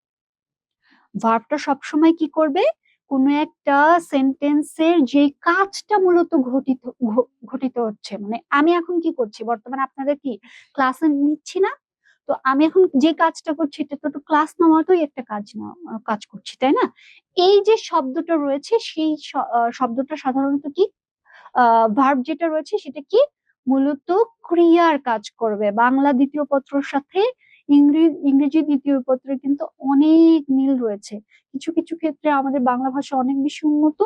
ভার্বটা সবসময় কি করবে, কোনো একটা সেন্টেন্সের যে কাজটা মূলত ঘটিত হচ্ছে, মানে আমি এখন কি করছি, বর্তমানে আপনাদের কি ক্লাসে নিচ্ছি না, তো আমি এখন যে কাজটা করছি এটা তো ক্লাস নেওয়াটাই একটা কাজ করছি, তাই না? এই যে শব্দটা রয়েছে সেই শব্দটা সাধারণত কি, ভার্ব যেটা রয়েছে সেটা কি, মূলত ক্রিয়ার কাজ করবে। বাংলা দ্বিতীয় পত্রের সাথে ইংরেজি দ্বিতীয় পত্রের কিন্তু অনেক মিল রয়েছে। কিছু কিছু ক্ষেত্রে আমাদের বাংলা ভাষা অনেক বেশি উন্নত,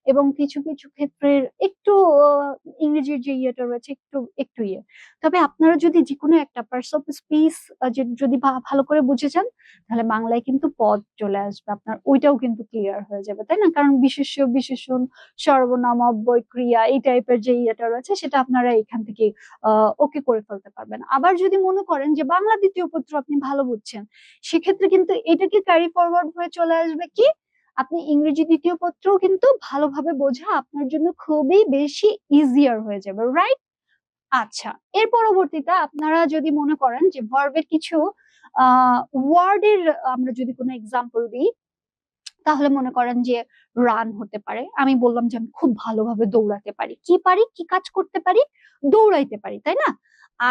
এবং কিছু কিছু ক্ষেত্রে একটু ইংরেজির যে ইয়েটা রয়েছে একটু একটু ইয়ে। তবে আপনারা যদি যে কোনো একটা পার্টস অফ স্পিচ যদি ভালো করে বুঝে যান, তাহলে বাংলায় কিন্তু পদ চলে আসবে, আপনার ওইটাও কিন্তু ক্লিয়ার হয়ে যাবে, তাই না? কারণ বিশেষ্য, বিশেষণ, সর্বনাম, অব্যয়, ক্রিয়া, এই টাইপের যে ইয়েটা রয়েছে সেটা আপনারা এখান থেকে ওকে করে ফেলতে পারবেন। আবার যদি মনে করেন যে বাংলা দ্বিতীয় পত্র আপনি ভালো বুঝছেন, সেক্ষেত্রে কিন্তু এটাকে ক্যারি ফরওয়ার্ড হয়ে চলে আসবে কি, আপনি ইংরেজি দ্বিতীয় পত্রও কিন্তু ভালোভাবে বোঝা আপনার জন্য খুবই বেশি ইজিয়ার হয়ে যাবে, রাইট? আচ্ছা, এর পরবর্তীতে আপনারা যদি মনে করেন যে ভার্বের কিছু ওয়ার্ডের আমরা যদি কোনো এক্সাম্পল দিই, তাহলে মনে করেন যে রান হতে পারে। আমি বললাম যে আমি খুব ভালোভাবে দৌড়াতে পারি, কি কাজ করতে পারি, দৌড়াইতে পারি, তাই না?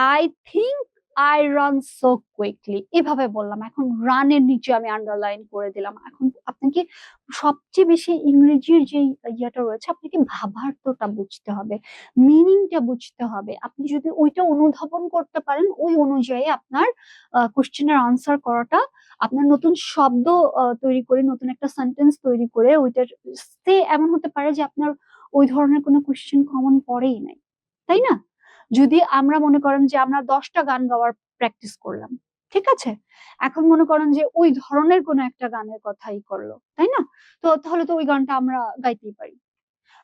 I think I run so quickly, এভাবে বললাম। এখন রানের নিচে আমি আন্ডারলাইন করে দিলাম। এখন আপনাকে সবচেয়ে বেশি ইংরেজির যে ইয়েটা রয়েছে, আপনাকে ভাবার্থটা বুঝতে হবে, মিনিংটা বুঝতে হবে। আপনি যদি ওইটা অনুধাবন করতে পারেন, ওই অনুযায়ী আপনার কোশ্চেনের আনসার করাটা, আপনার নতুন শব্দ তৈরি করে, নতুন একটা সেন্টেন্স তৈরি করে ওইটার এমন হতে পারে যে আপনার ওই ধরনের কোনো কোশ্চেন কমন পড়েই নাই, তাই না? যদি আমরা মনে করেন যে আমরা 10টা গান গাওয়ার প্র্যাকটিস করলাম, ঠিক আছে, এখন মনে করেন যে ওই ধরনের কোনো একটা গানের কথাই করলো, তাই না? তো তাহলে তো ওই গানটা আমরা গাইতেই পারি।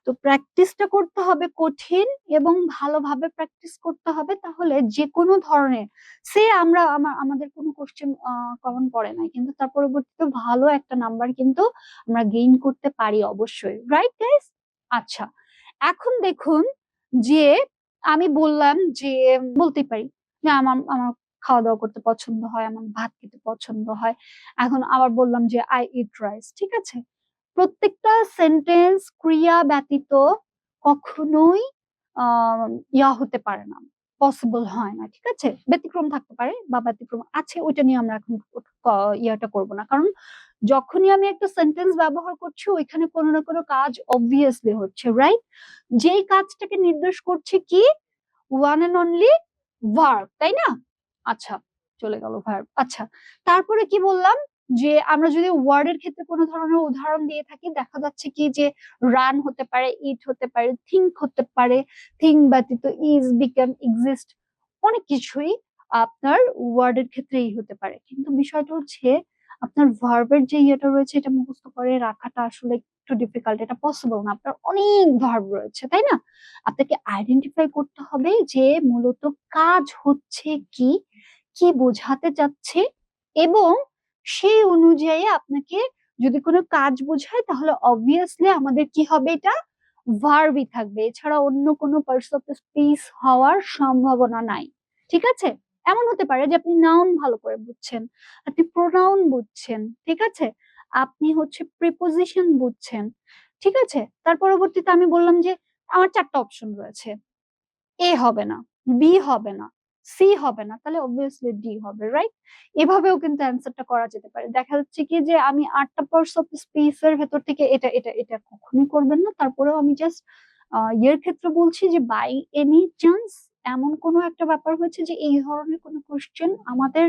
তো প্র্যাকটিসটা করতে হবে কঠিন, এবং ভালোভাবে প্র্যাকটিস করতে হবে, তাহলে যে কোনো ধরনের আমাদের কোনো কোশ্চেন কমন পড়ে নাই, কিন্তু তার পরবর্তীতে ভালো একটা নাম্বার কিন্তু আমরা গেইন করতে পারি অবশ্যই, রাইট গাইস? আচ্ছা, এখন দেখুন যে আমি বললাম যে বলতে পারি যে আমার আমার খাওয়া দাওয়া করতে পছন্দ হয়, আমার ভাত খেতে পছন্দ হয়। এখন আবার বললাম যে আই ইট রাইস, ঠিক আছে? প্রত্যেকটা সেন্টেন্স ক্রিয়া ব্যতীত কখনোই ইয়া হতে পারে না, পসিবল হয় না, ঠিক আছে? ব্যতিক্রম থাকতে পারে বা ব্যতিক্রম আছে, ওইটা নিয়ে আমরা এখন ইয়াটা করব না। কারণ যখনই আমি একটা সেন্টেন্স ব্যবহার করছি ওইখানে কোনো না কোনো কাজ অবভিয়াসলি হচ্ছে, রাইট? যেই কাজটাকে নির্দেশ করছে কি, ওয়ান এন্ড অনলি ভার্ব, তাই না? আচ্ছা, চলে গেল ভার্ব। আচ্ছা, তারপরে কি বললাম, যে আমরা যদি ওয়ার্ডের ক্ষেত্রে কোনো ধরনের উদাহরণ দিয়ে থাকি, দেখা যাচ্ছে কি যে রান হতে পারে, ইট হতে পারে, থিঙ্ক হতে পারে, থিঙ্ক ব্যতীত ইজ, বিকাম, এক্সিস্ট, অনেক কিছুই আপনার ওয়ার্ডের ক্ষেত্রেই হতে পারে। কিন্তু বিষয়টা হচ্ছে আপনার ভার্বের যে ইয়েটা রয়েছে এটা মুখস্থ করে রাখাটা আসলে একটু ডিফিকাল্ট, এটা পসিবল না। আপনার অনেক ভার্ব রয়েছে, তাই না? আপনাকে আইডেন্টিফাই করতে হবে যে মূলত কাজ হচ্ছে কি, কি বোঝাতে চাচ্ছে, এবং সেই অনুযায়ী আপনাকে যদি কোনো কাজ বোঝায় তাহলে অবভিয়াসলি আমাদের কি হবে, এটা ভার্বই থাকবে, এছাড়া অন্য কোনো পার্টস অফ স্পিচ হওয়ার সম্ভাবনা নাই, ঠিক আছে? এমন হতে পারে যে আপনি নাউন ভালো করে বুঝছেন, আপনি প্রোনাউন বুঝছেন, ঠিক আছে, আপনি হচ্ছে প্রিপোজিশন বুঝছেন, ঠিক আছে, তার পরবর্তীতে আমি বললাম যে আমার 4টা অপশন রয়েছে, এ হবে না, বি হবে না, সি হবে না, তাহলে অবভিয়াসলি ডি হবে, রাইট? এভাবেও কিন্তু অ্যান্সারটা করা যেতে পারে। দেখা যাচ্ছে কি যে আমি 8টা পার্টস অফ স্পিচ এর ভেতর থেকে এটা এটা এটা কখনোই করবেন না, তারপরেও আমি জাস্ট ইয়ের ক্ষেত্রে বলছি যে বাই এনি চান্স এমন কোনো একটা ব্যাপার হয়েছে যে এই ধরনের কোনো কোশ্চেন আমাদের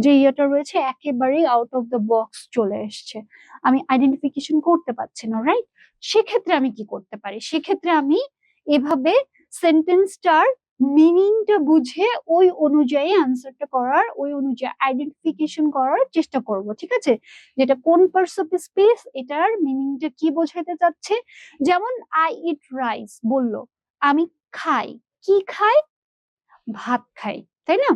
যে ইয়েটা রয়েছে একেবারেই আউট অফ দ্য বক্স চলে এসছে, আমি আইডেন্টিফিকেশন করতে পারছি না, রাইট? সেক্ষেত্রে আমি কি করতে পারি, সেক্ষেত্রে আমি এভাবে সেন্টেন্সটার মিনিংটা বুঝে ওই অনুযায়ী অ্যান্সারটা করার, ওই অনুযায়ী আইডেন্টিফিকেশন করার চেষ্টা করব, ঠিক আছে? যেটা কোন পার্টস অফ স্পিচ, এটার মিনিংটা কি বোঝাতে চাচ্ছে। যেমন আই ইট রাইস বললো, আমি খাই, কি খাই, ভাত খাই, তাই না?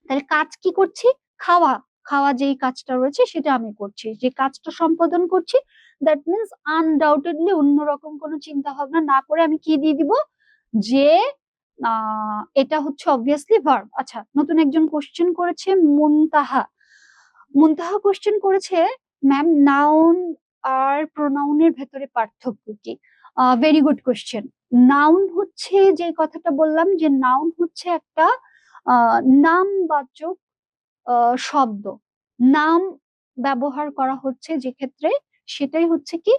তাহলে কাজ কি করছি, খাওয়া, খাওয়া যেই কাজটা রয়েছে সেটা আমি করছি, যে কাজটা সম্পাদন করছি, দ্যাট মিনস আনডাউটেডলি অন্যরকম কোনো চিন্তা ভাবনা না করে আমি কি দিয়ে দিব, যে এটা হচ্ছে অবভিয়াসলি ভার্ব। আচ্ছা, নতুন একজন কোশ্চেন করেছে মুনতাহা, মুনতাহা কোশ্চেন করেছে ম্যাম নাউন আর প্রোনাউনের ভেতরে পার্থক্য কি? Very good question. নাউন হচ্ছে যে কথাটা বললাম, যে নাউন হচ্ছে একটা নামবাচক শব্দ, নাম ব্যবহার করা হচ্ছে যে ক্ষেত্রে, সেটাই হচ্ছে কি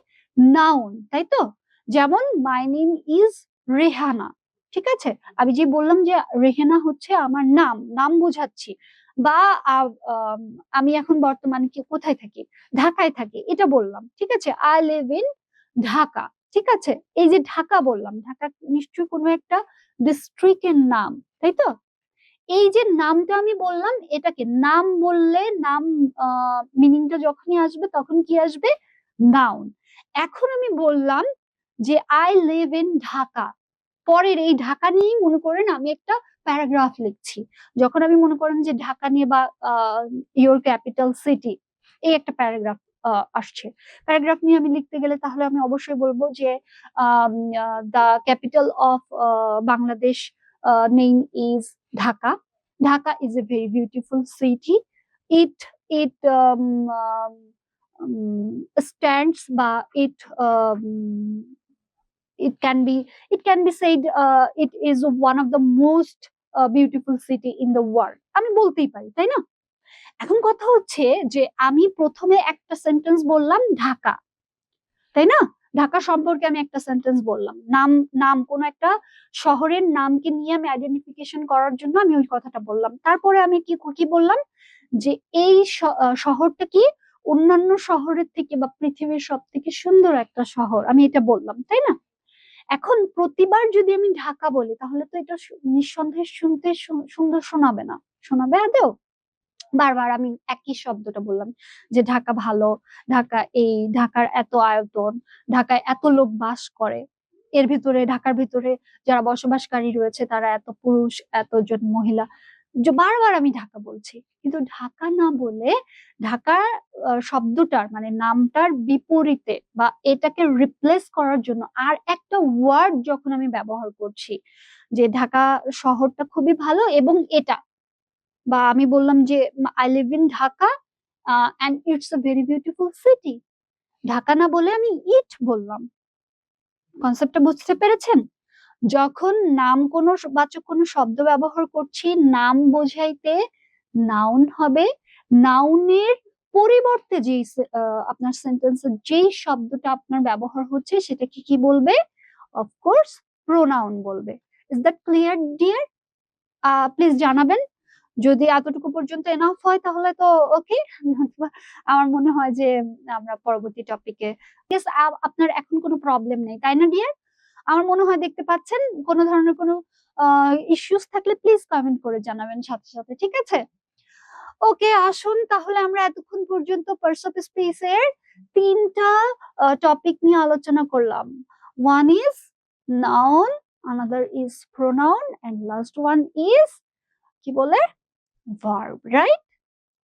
নাউন, তাই তো? যেমন মাই নেম ইজ রেহানা, ঠিক আছে, আমি যে বললাম যে রেহানা হচ্ছে আমার নাম, নাম বোঝাচ্ছি, বা আমি এখন বর্তমানে কি কোথায় থাকি, ঢাকায় থাকি, এটা বললাম, ঠিক আছে, আই লিভ ইন ঢাকা, ঠিক আছে? এই যে ঢাকা বললাম, ঢাকা নিশ্চয়ই কোনো একটা ডিস্ট্রিক্টের নাম, তাই তো? এই যে নামটা আমি বললাম, এটাকে নাম বললে, নাম মিনিংটা যখনই আসবে তখন কি আসবে, নাউন। এখন আমি বললাম যে আই লিভ ইন ঢাকা, পরের এই ঢাকা নিয়েই মনে করেন আমি একটা প্যারাগ্রাফ লিখছি, যখন আমি মনে করেন যে ঢাকা নিয়ে বা ইয়োর ক্যাপিটাল সিটি, এই একটা প্যারাগ্রাফ আসছে, প্যারাগ্রাফ নিয়ে আমি লিখতে গেলে তাহলে আমি অবশ্যই বলবো যে the capital of Bangladesh name is Dhaka, Dhaka is a very beautiful city. It stands বা it can be said it is one of the most beautiful city in the world, আমি বলতেই পারি, তাই না? এখন কথা হচ্ছে যে আমি প্রথমে একটা সেন্টেন্স বললাম ঢাকা, তাই না? ঢাকা সম্পর্কে আমি একটা সেন্টেন্স বললাম, নাম, নাম কোন একটা শহরের নামকে নিয়ে আমি আইডেন্টিফিকেশন করার জন্য আমি ওই কথাটা বললাম, তারপরে আমি কি কি বললাম, যে এই শহরটা কি অন্যান্য শহরের থেকে বা পৃথিবীর সব থেকে সুন্দর একটা শহর, আমি এটা বললাম, তাই না? এখন প্রতিবার যদি আমি ঢাকা বলি তাহলে তো এটা নিঃসন্দেহে শুনতে সুন্দর শোনাবে না, শোনাবে আদৌ? বারবার আমি একই শব্দটা বললাম যে ঢাকা ভালো, ঢাকা এই, ঢাকার এত আয়তন, ঢাকায় এত লোক বাস করে, এর ভিতরে, ঢাকার ভিতরে যারা বসবাসকারী রয়েছে তারা এত পুরুষ, এতজন মহিলা, যে বারবার আমি ঢাকা বলছি, কিন্তু ঢাকা না বলে ঢাকা শব্দটার মানে নামটার বিপরীতে বা এটাকে রিপ্লেস করার জন্য আর একটা ওয়ার্ড যখন আমি ব্যবহার করছি, যে ঢাকা শহরটা খুবই ভালো এবং এটা, বা আমি বললাম যে I live in Dhaka and it's a very beautiful city, Dhaka না বলে আমি ইট বললাম, কনসেপ্টটা বুঝতে পেরেছেন? যখন নাম কোনো বাচক কোনো শব্দ ব্যবহার করছি, নাম বোঝাইতে নাউন হবে। নাউনের পরিবর্তে যেই আপনার সেন্টেন্সের যেই শব্দটা আপনার ব্যবহার হচ্ছে সেটাকে কি বলবে? অফকোর্স প্রোনাউন বলবে। Is that clear dear? প্লিজ জানাবেন। যদি এতটুকু পর্যন্ত এনাফ হয় তাহলে তো ওকে। আমার মনে হয় যে আমরা পরবর্তী টপিকে আপনার এখন কোনো প্রবলেম নেই, তাই না ডিয়ার? আমার মনে হয় দেখতে পাচ্ছেন। কোনো ধরনের কোনো ইস্যুস থাকলে প্লিজ কমেন্ট করে জানাবেন সাথে সাথে, ঠিক আছে? ওকে, আসুন তাহলে আমরা এতক্ষণ পর্যন্ত পার্টস অফ স্পিচ এর তিনটা টপিক নিয়ে আলোচনা করলাম। One is noun, another is pronoun, and last one is কি বলে? Verb, right?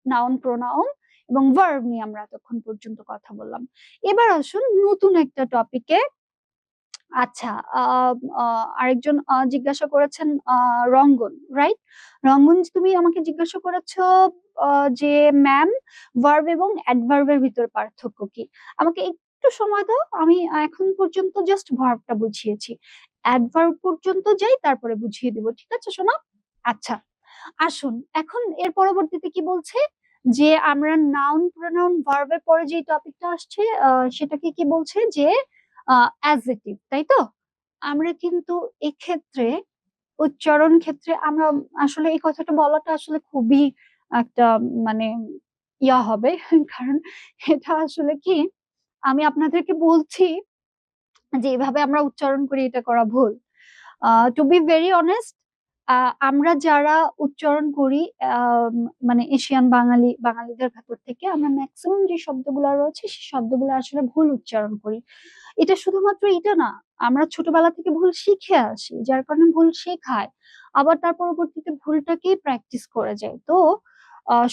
নাউন, প্রোনাউন এবং ভার্ব নিয়ে আমরা এতক্ষণ পর্যন্ত কথা বললাম। এবার আসুন নতুন একটা টপিকে। আচ্ছা, আরেকজন জিজ্ঞাসা করেছেন, রঙ্গন, রাইট? রঙ্গন, তুমি আমাকে জিজ্ঞাসা করেছো যে ম্যাম, ভার্ব এবং অ্যাডভার্বের ভিতর পার্থক্য কি? আমাকে একটু সময় দাও, আমি এখন পর্যন্ত জাস্ট ভার্বটা বুঝিয়েছি। অ্যাডভার্ব পর্যন্ত যাই, তারপরে বুঝিয়ে দিব, ঠিক আছে সোনা? আচ্ছা, আসুন এখন এর পরবর্তীতে কি বলছে যে আমরা নাউন, প্রোনাউন, ভার্বের পরে যে টপিকটা আসছে সেটাকে কি বলছে যে অ্যাডজেক্টিভ, তাই তো? আমরা কিন্তু এক্ষেত্রে উচ্চারণ ক্ষেত্রে আমরা আসলে এই কথাটা বলাটা আসলে খুবই একটা মানে হবে কারণ এটা আসলে কি, আমি আপনাদেরকে বলছি যে এভাবে আমরা উচ্চারণ করি এটা করা ভুল। টু বি ভেরি অনেস্ট, আমরা যারা উচ্চারণ করি মানে এশিয়ান বাঙালিদের ভেতর থেকে আমরা ম্যাক্সিমাম যে শব্দগুলো রয়েছে সেই শব্দগুলো আসলে ভুল উচ্চারণ করি। এটা শুধুমাত্র এটা না, আমরা ছোটবেলা থেকে ভুল শিখে আসি, যার কারণে ভুল শেখায়, আবার তার পরবর্তীতে ভুলটাকেই প্র্যাকটিস করে যায়। তো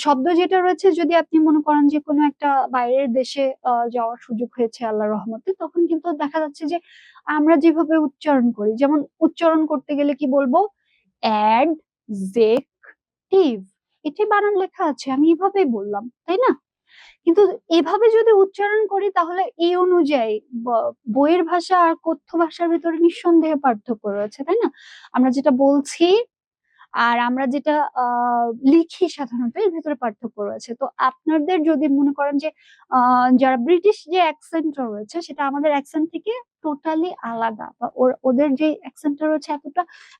শব্দ যেটা রয়েছে, যদি আপনি মনে করেন যে কোনো একটা বাইরের দেশে যাওয়ার সুযোগ হয়েছে আল্লাহর রহমতে, তখন কিন্তু দেখা যাচ্ছে যে আমরা যেভাবে উচ্চারণ করি, যেমন উচ্চারণ করতে গেলে কি বলবো? অ্যাডজেক্টিভ, এটি বানান লেখা আছে, আমি এভাবেই বললাম, তাই না? কিন্তু এভাবে যদি উচ্চারণ করি তাহলে এই অনুযায়ী বইয়ের ভাষা আর কথ্য ভাষার ভিতরে নিঃসন্দেহে পার্থক্য রয়েছে, তাই না? আমরা যেটা বলছি আর আমরা যেটা লিখি সাধারণত এর ভেতরে পার্থক্য রয়েছে। তো আপনাদের যদি মনে করেন যে যারা ব্রিটিশ যে অ্যাকসেন্টটা রয়েছে সেটা আমাদের অ্যাকসেন্ট থেকে টোটালি আলাদা, বা ওদের যে অ্যাকসেন্টটা রয়েছে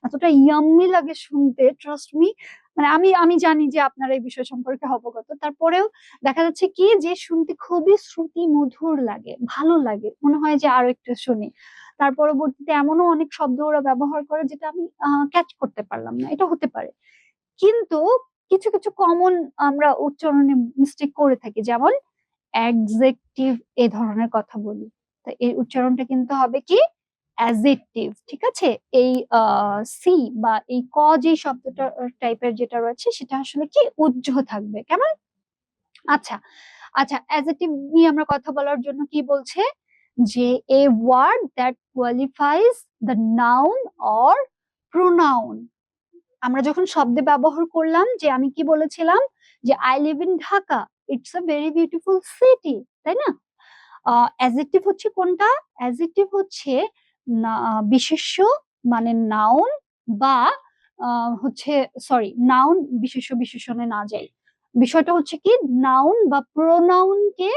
এতটা ইয়াম্মি লাগে শুনতে, ট্রাস্ট মি। মানে আমি আমি জানি যে আপনারা এই বিষয় সম্পর্কে অবগত, তারপরেও দেখা যাচ্ছে কি যে শুনতে খুবই শ্রুতি মধুর লাগে, ভালো লাগে, মনে হয় যে আরো একটু শুনি। তার পরবর্তীতে এমনও অনেক শব্দ ওরা ব্যবহার করে যেটা আমি ক্যাচ করতে পারলাম না, এটা হতে পারে। কিন্তু কিছু কিছু কমন আমরা উচ্চারণে মিস্টেক করে থাকি, যেমন অ্যাডজেক্টিভ এ ধরনের কথা বলি, তো এই উচ্চারণটা কিন্তু হবে কি? অ্যাডজেক্টিভ, ঠিক আছে? এই সি বা এই ক যে শব্দটা টাইপের যেটা রয়েছে সেটা আসলে কি উজ্জ থাকবে, কেমন? আচ্ছা আচ্ছা, অ্যাডজেক্টিভ নিয়ে আমরা কথা বলার জন্য কি বলছে যে a word that qualifies the noun or pronoun. আমরা যখন শব্দে ব্যবহার করলাম, যে আমি কি বলেছিলাম যে I live in Dhaka, it's a very beautiful city, তাই না? অ্যাডজেক্টিভ হচ্ছে কোনটা? অ্যাডজেক্টিভ হচ্ছে বিশেষ্য, মানে নাউন, বা হচ্ছে সরি, নাউন বিশেষ্য বিশেষণে না যাই, বিষয়টা হচ্ছে কি নাউন বা প্রোনাউনকে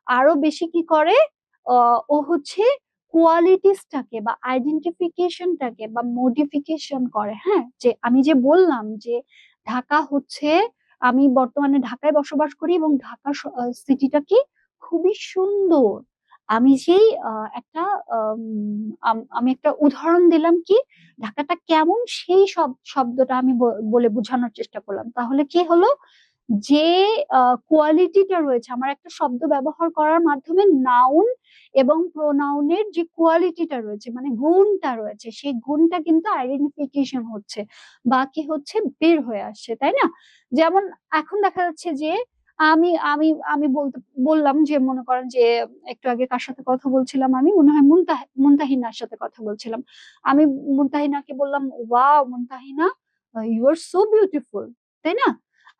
আরো বেশি কি করে, ও হচ্ছে কোয়ালিটিসটাকে বা আইডেন্টিফিকেশনটাকে বা মডিফিকেশন করে। হ্যাঁ, যে আমি যে বললাম যে ঢাকা হচ্ছে, আমি বর্তমানে ঢাকায় বসবাস করি এবং ঢাকা সিটিটা কি খুবই সুন্দর। আমি যেই একটা আমি একটা উদাহরণ দিলাম কি ঢাকাটা কেমন, সেই সব শব্দটা আমি বলে বোঝানোর চেষ্টা করলাম, তাহলে কি হলো যে কোয়ালিটিটা রয়েছে, আমার একটা শব্দ ব্যবহার করার মাধ্যমে নাউন এবং প্রোনাউনের যে কোয়ালিটিটা রয়েছে, মানে গুণটা রয়েছে, সেই গুণটা কিন্তু আইডেন্টিফিকেশন হচ্ছে বা কি হচ্ছে, বের হয়ে আসছে, তাই না? যেমন এখন দেখা যাচ্ছে যে আমি আমি আমি বললাম যে মনে করেন যে একটু আগে কার সাথে কথা বলছিলাম, আমি মনে হয় মুনতাহিনার সাথে কথা বলছিলাম। আমি মুনতাহিনাকে বললাম, wow Muntahina, you are so beautiful, তাই না?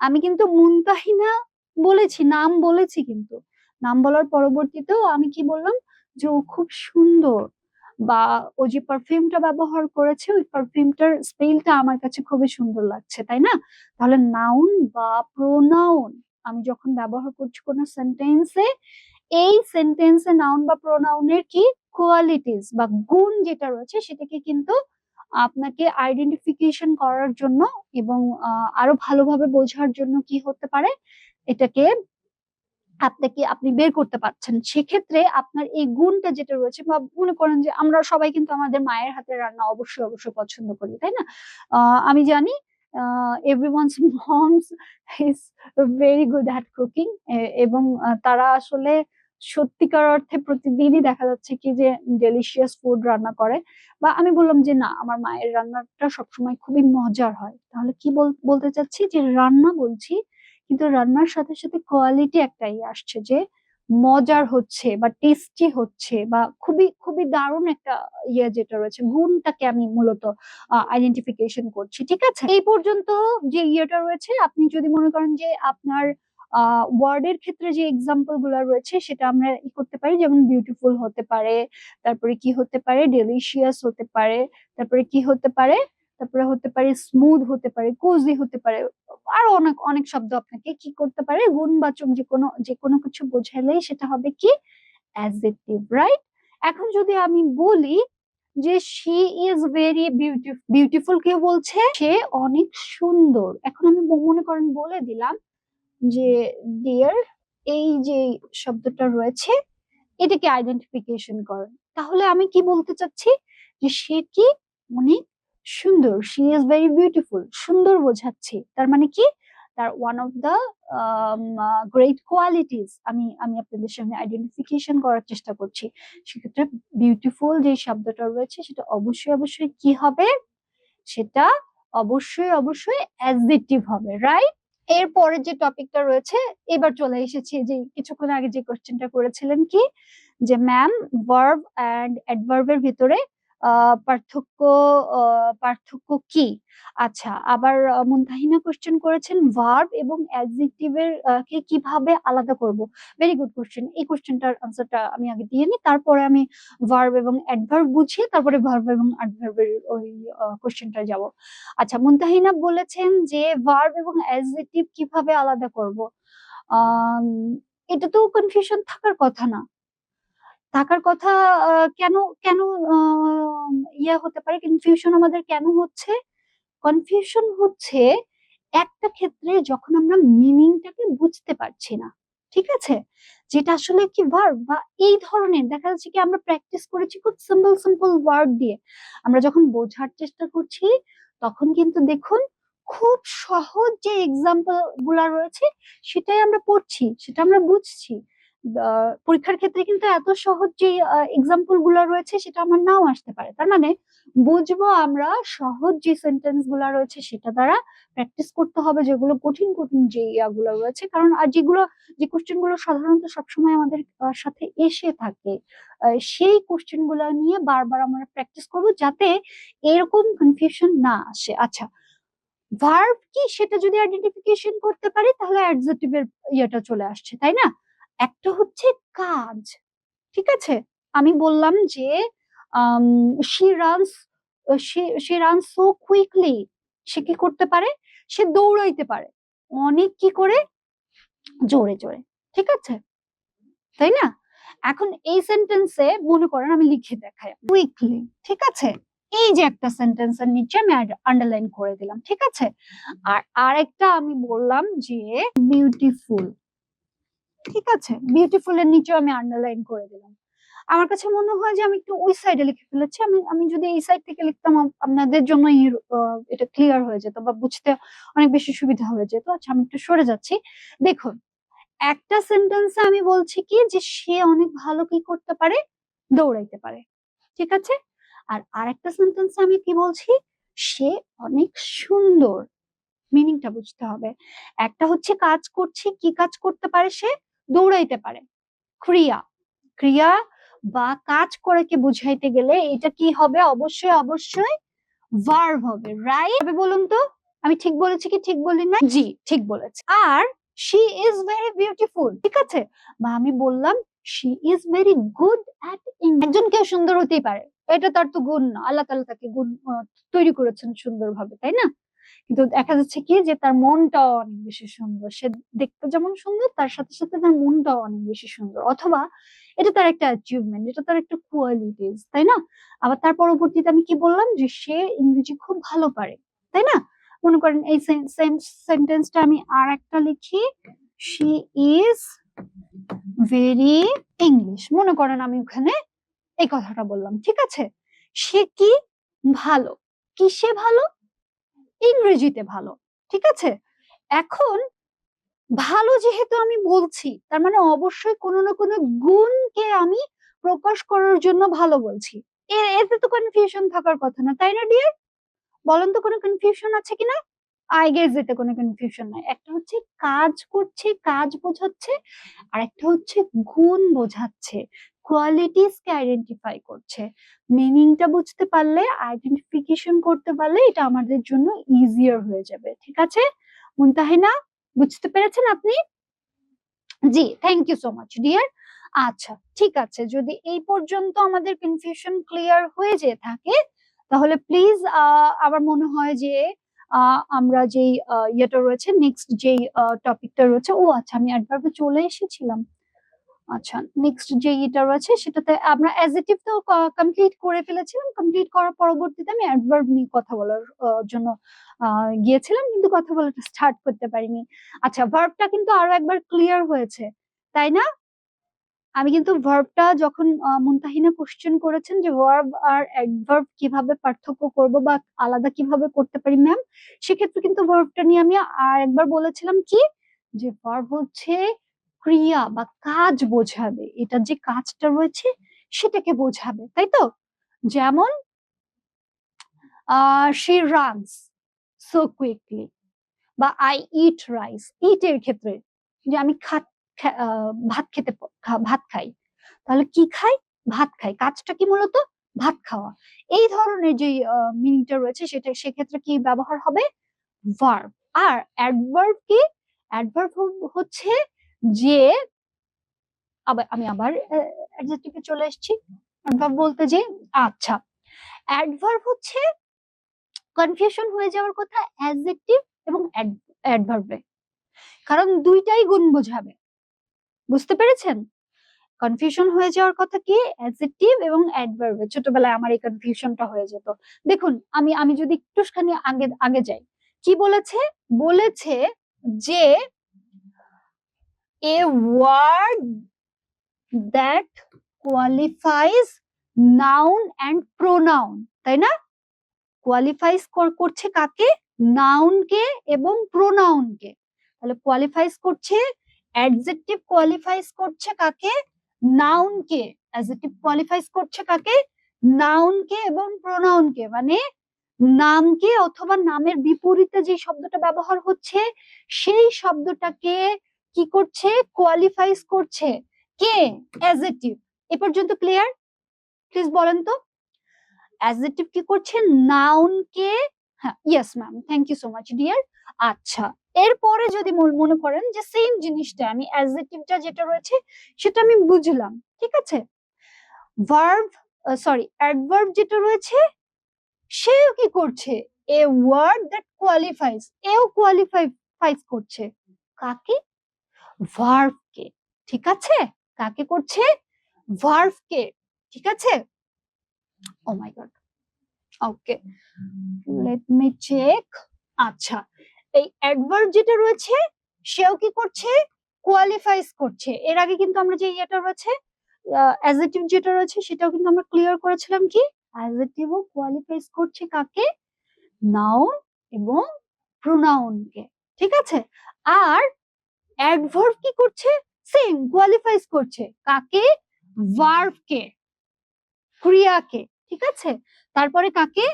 আমি কিন্তু মুনতাহিনা বলেছি, নাম বলেছি, কিন্তু নাম বলার পরবর্তীতেও আমি কি বললাম যে ও খুব সুন্দর। বা ও যে পারফিউমটা ব্যবহার করেছে ওই পারফিউমটার স্মেলটা আমার কাছে খুবই সুন্দর লাগছে, তাই না? তাহলে নাউন বা প্রোনাউন আমি যখন ব্যবহার করছি কোনো সেন্টেন্সে, এই সেন্টেন্সে নাউন বা প্রোনাউনের কি কোয়ালিটিস বা গুণ যেটা রয়েছে সেটাকে কিন্তু আপনাকে আইডেন্টিফিকেশন করার জন্য এবং আরো ভালোভাবে বোঝার জন্য কি হতে পারে, এটাকে আপনি বের করতে পারছেন। সেক্ষেত্রে আপনার এই গুণটা যেটা রয়েছে, বা মনে করেন যে আমরা সবাই কিন্তু আমাদের মায়ের হাতের রান্না অবশ্যই অবশ্যই পছন্দ করি, তাই না? আমি জানি everyone's moms is very good at cooking, এবং তারা আসলে সত্যিকার অর্থে প্রতিদিনই দেখা যাচ্ছে কি যে ডেলিশিয়াস ফুড রান্না করে। বা আমি বললাম যে না, আমার মায়ের রান্নাটা সবসময় খুবই মজার হয়, তাহলে কি বলতে চাচ্ছি যে রান্না বলছি, কিন্তু রান্নার সাথে সাথে কোয়ালিটি একটাই আসছে যে মজার হচ্ছে বা টেস্টি হচ্ছে বা খুবই খুবই দারুণ একটা যেটা রয়েছে, গুণটাকে আমি মূলত আইডেন্টিফিকেশন করছি। ঠিক আছে, এই পর্যন্ত যে ইয়েটা রয়েছে, আপনি যদি মনে করেন যে আপনার ওয়ার্ডের ক্ষেত্রে যে এক্সাম্পল গুলা রয়েছে সেটা আমরা ই করতে পারি, যেমন বিউটিফুল হতে পারে, তারপরে কি হতে পারে, ডেলিশিয়াস হতে পারে, তারপরে কি হতে পারে, তারপরে হতে পারে স্মুথ হতে পারে, কোজি হতে পারে, আরো অনেক অনেক শব্দ আপনাকে কি করতে পারে, গুণবাচক যে কোনো কিছু বোঝালেই সেটা হবে কি অ্যাডজেক্টিভ, রাইট? এখন যদি আমি বলি যে she is very beautiful, beautiful কে বলছে, সে অনেক সুন্দর। এখন আমি মনে করেন বলে দিলাম যে ডিয়ার, এই যে শব্দটা রয়েছে এটাকে আইডেন্টিফিকেশন করেন, তাহলে আমি কি বলতে চাচ্ছি যে সে কি অনেক সুন্দর, শি ইজ ভেরি বিউটিফুল, সুন্দর বোঝাচ্ছি, তার মানে কি তার one of the great qualities আমি আমি আপনাদের সামনে আইডেন্টিফিকেশন করার চেষ্টা করছি। সেক্ষেত্রে বিউটিফুল যে শব্দটা রয়েছে সেটা অবশ্যই অবশ্যই কি হবে, সেটা অবশ্যই অবশ্যই অ্যাডজেক্টিভ হবে, রাইট? এরপরে যে টপিকটা রয়েছে, এবার চলে এসেছি যে কিছুক্ষণ আগে যে কোশ্চেনটা করেছিলেন কি যে ম্যাম ভার্ব এন্ড অ্যাডভার্বের ভিতরে পার্থক্য পার্থক্য কি? আচ্ছা, আবার মুনতাহিনা কোশ্চেন করেছেন ভার্ব এবং অ্যাডজেক্টিভের কে কিভাবে আলাদা করব। Very good question. এই কোশ্চেনটার আনসারটা আমি আগে দিয়ে নিই, তারপরে আমি ভার্ব এবং অ্যাডভার্ব বুঝিয়ে তারপরে ভার্ব এবং অ্যাডভার্বের ওই কোশ্চেনটা যাব। আচ্ছা, মুনতাহিনা বলেছেন যে ভার্ব এবং অ্যাডজেক্টিভ কিভাবে আলাদা করব। আম, এটা তো কনফিউশন থাকার কথা না, থাকার কথা। কেন কেন হতে পারে কনফিউশন আমাদের কেন হচ্ছে? কনফিউশন হচ্ছে একটা ক্ষেত্রে যখন আমরা মিনিংটাকে বুঝতে পারছি না, ঠিক আছে, যেটা আসলে কি ভার্ব বা এই ধরনের দেখা যাচ্ছে কি আমরা প্র্যাকটিস করেছি খুব সিম্পল সিম্পল ওয়ার্ড দিয়ে, আমরা যখন বোঝার চেষ্টা করছি তখন কিন্তু দেখুন খুব সহজ যে এক্সাম্পল গুলা রয়েছে সেটাই আমরা পড়ছি, সেটা আমরা বুঝছি। পরীক্ষার ক্ষেত্রে কিন্তু এত সহজ যে এক্সাম্পল গুলো রয়েছে সেটা আমার নাও আসতে পারে, তার মানে বুঝবো আমরা সহজ যে সেন্টেন্স গুলা রয়েছে সেটা দ্বারা, প্র্যাকটিস করতে হবে যেগুলো কঠিন কঠিন যে ইয়াগুলো রয়েছে, কারণ আর যেগুলো যে কোশ্চেন গুলো সাধারণত সবসময় আমাদের সাথে এসে থাকে, সেই কোশ্চেন গুলো নিয়ে বারবার আমরা প্র্যাকটিস করব যাতে এরকম কনফিউশন না আসে। আচ্ছা, ভার্ব কি সেটা যদি আইডেন্টিফিকেশন করতে পারি তাহলে অ্যাডজেক্টিভের ইয়েটা চলে আসছে, তাই না? একটা হচ্ছে কাজ, ঠিক আছে, আমি বললাম যে she runs, she runs so quickly, সে কি করতে পারে, সে দৌড়াইতে পারে অনেক কি করে, জোরে জোরে, ঠিক আছে, তাই না? এখন এই সেন্টেন্সে মনে করেন আমি লিখে দেখাই কুইকলি, ঠিক আছে, এই যে একটা সেন্টেন্সের নিচে আমি আন্ডারলাইন করে দিলাম, ঠিক আছে। আর আরেকটা আমি বললাম যে বিউটিফুল, ঠিক আছে, বিউটিফুল এর নিচে আমি আন্ডারলাইন করে দিলাম। আমার কাছে মনে হয় যে আমি একটু ওই সাইডে লিখে ফেলেছি, আমি আমি যদি এই সাইড থেকে লিখতাম আপনাদের জন্য এটা ক্লিয়ার হয়ে যেত বা বুঝতে অনেক বেশি সুবিধা হয়ে যেত। আচ্ছা, আমি একটু সরে যাচ্ছি। দেখুন, একটা সেন্টেন্সে আমি বলছি কি যে সে অনেক ভালো কি করতে পারে, দৌড়াইতে পারে, ঠিক আছে। আর আরেকটা সেন্টেন্সে আমি কি বলছি, সে অনেক সুন্দর, মিনিংটা বুঝতে হবে। একটা হচ্ছে কাজ করছে, কি কাজ করতে পারে, সে দৌড়াইতে পারে, ক্রিয়া, ক্রিয়া বা কাজ করে কি বুঝাইতে গেলে এটা কি হবে, অবশ্যই অবশ্যই ভার্ব হবে, রাইট? বলুন তো আমি ঠিক বলেছি কি ঠিক বলি না? জি, ঠিক বলেছি। আর শি ইজ ভেরি বিউটিফুল, ঠিক আছে, বা আমি বললাম she is very good at English. একজন কেউ সুন্দর হতেই পারে, এটা তার তো গুণ না, আল্লাহ তাআলা তাকে গুণ তৈরি করেছেন সুন্দরভাবে, তাই না? কিন্তু দেখা যাচ্ছে কি যে তার মনটাও অনেক বেশি সুন্দর, সে দেখতে যেমন সুন্দর তার সাথে সাথে তার মনটাও অনেক বেশি সুন্দর, অথবা এটা তার একটা অ্যাচিভমেন্ট, এটা তার একটা কোয়ালিটিস, তাই না? আবার তার পরবর্তীতে আমি কি বললাম যে সে ইংরেজি খুব ভালো পারে, তাই না? মনে করেন এই সেম সেন্টেন্সটা আমি আর একটা লিখি, শি ইজ ভেরি ইংলিশ, মনে করেন আমি ওখানে এই কথাটা বললাম, ঠিক আছে? সে কি ভালো, কিসে ভালো? ইংরেজিতে ভালো, ঠিক আছে? এখন ভালো যেহেতু আমি বলছি, তার মানে অবশ্যই কোনো না কোনো গুণকে আমি প্রকাশ করার জন্য ভালো বলছি। এতে তো কনফিউশন থাকার কথা না, তাই না ডিয়ার? বলেন তো কোনো কনফিউশন আছে কিনা? আই গেস এতে কোনো কনফিউশন নাই। একটা হচ্ছে কাজ করছে, কাজ বোঝাচ্ছে, আর একটা হচ্ছে গুণ বোঝাচ্ছে, কোয়ালিটিস কে আইডেন্টিফাই করছে। মিনিংটা বুঝতে পারলে, আইডেন্টিফিকেশন করতে পারলে এটা আমাদের জন্য ইজিয়ার হয়ে যাবে, ঠিক আছে মুনতাহিনা? বুঝতে পেরেছেন আপনি? জি, thank you so much dear. আচ্ছা, ঠিক আছে, যদি এই পর্যন্ত আমাদের কনফিউশন ক্লিয়ার হয়ে যেয়ে থাকে তাহলে প্লিজ আমার মনে হয় যে আমরা যেই ইয়েটা রয়েছে, নেক্সট যেই টপিকটা রয়েছে, ও আচ্ছা আমি অ্যাডভার্বে চলে এসেছিলাম। আচ্ছা, নেক্সট যে এটা রয়েছে সেটাতে আমরা অ্যাডজেক্টিভ তো কমপ্লিট করে ফেলেছিলাম, কমপ্লিট করার পরবর্তীতে আমি অ্যাডভার্ব নিয়ে কথা বলার জন্য গিয়েছিলাম, কিন্তু কথা বলাটা স্টার্ট করতে পারিনি। আচ্ছা, ভার্বটা কিন্তু আরো একবার ক্লিয়ার হয়েছে, তাই না? আমি কিন্তু ভার্বটা যখন মুনতাহিনা কোশ্চেন করেছেন যে ভার্ব আর অ্যাডভার্ব কিভাবে পার্থক্য করব বা আলাদা কিভাবে করতে পারি ম্যাম, সেক্ষেত্রে কিন্তু ভার্বটা নিয়ে আমি আর একবার বলেছিলাম কি যে ভার্ব হচ্ছে ক্রিয়া বা কাজ বোঝাবে, এটা যে কাজটা রয়েছে সেটাকে বোঝাবে, তাই তো? যেমন শি রানস সো কুইকলি, বা আই ইট রাইস, ইট এর ক্ষেত্রে যে আমি ভাত ভাত খাই, তাহলে কি খাই? ভাত খাই, কাজটা কি মূলত ভাত খাওয়া। এই ধরনের যে মিনিংটা রয়েছে সেটা সেক্ষেত্রে কি ব্যবহার হবে? ভার্ব। আর অ্যাডভার্ব কি? অ্যাডভার্ব হচ্ছে যে, আমি আবার অ্যাডজেক্টিভে চলে এসেছি অ্যাডভার্ব বলতে, যে আচ্ছা অ্যাডভার্ব হচ্ছে কনফিউশন হয়ে যাওয়ার কথা অ্যাডজেক্টিভ এবং অ্যাডভার্বে, কারণ দুইটাই গুণ বোঝাবে, বুঝতে পেরেছেন? কনফিউশন হয়ে যাওয়ার কথা কি অ্যাডজেক্টিভ এবং অ্যাডভার্বে। ছোটবেলায় আমার এই কনফিউশনটা হয়ে যেত। দেখুন আমি আমি যদি একটুখানি আগে আগে যাই, কি বলেছে? বলেছে যে a word that qualifies noun and pronoun, তাই না? কোয়ালিফাইজ করছে কাকে? নাউনকে এবং প্রোনাউনকে। তাহলে কোয়ালিফাইজ করছে অ্যাডজেক্টিভ, কোয়ালিফাইজ করছে কাকে? নাউনকে। অ্যাডজেক্টিভ কোয়ালিফাইজ করছে কাকে? নাউনকে এবং প্রোনাউনকে, মানে নামকে অথবা নামের বিপরীতে যে শব্দটা ব্যবহার হচ্ছে সেই শব্দটাকে কি করছে? কোয়ালিফাইজ করছে কে? অ্যাডজেক্টিভ। এ পর্যন্ত ক্লিয়ার? প্লিজ বলেন তো অ্যাডজেক্টিভ কি করছে? নাউনকে, হ্যাঁ yes ma'am, thank you so much dear. আচ্ছা, এরপরে যদি মনে করেন যে সেম জিনিসটা আমি অ্যাডজেক্টিভটা যেটা রয়েছে সেটা আমি বুঝলাম, ঠিক আছে, ভার্ব অ্যাডভার্ব যেটা রয়েছে সেও কি করছে? এ ওয়ার্ড দ্যাট কোয়ালিফাইজ, এও কোয়ালিফাইজ করছে কাকে? ভার্বকে, ঠিক আছে? কাকে করছে? ভার্বকে, ঠিক আছে? Oh my God, okay let me check. আচ্ছা, এই অ্যাডভার্ব যেটা রয়েছে সেও কি করছে? কোয়ালিফাইজ করছে। এর আগে কিন্তু আমরা যে ইয়েটা রয়েছে অ্যাডজেক্টিভ যেটা রয়েছে সেটাও কিন্তু আমরা ক্লিয়ার করেছিলাম কি অ্যাডজেক্টিভও কোয়ালিফাইজ করছে কাকে? নাউন এবং প্রোনাউনকে, ঠিক আছে? আর অ্যাডভার্ব কি করছে? সেম কোয়ালিফাইজ করছে কাকে? ভার্বকে, ক্রিয়াকে, ঠিক আছে? তারপরে কাকে?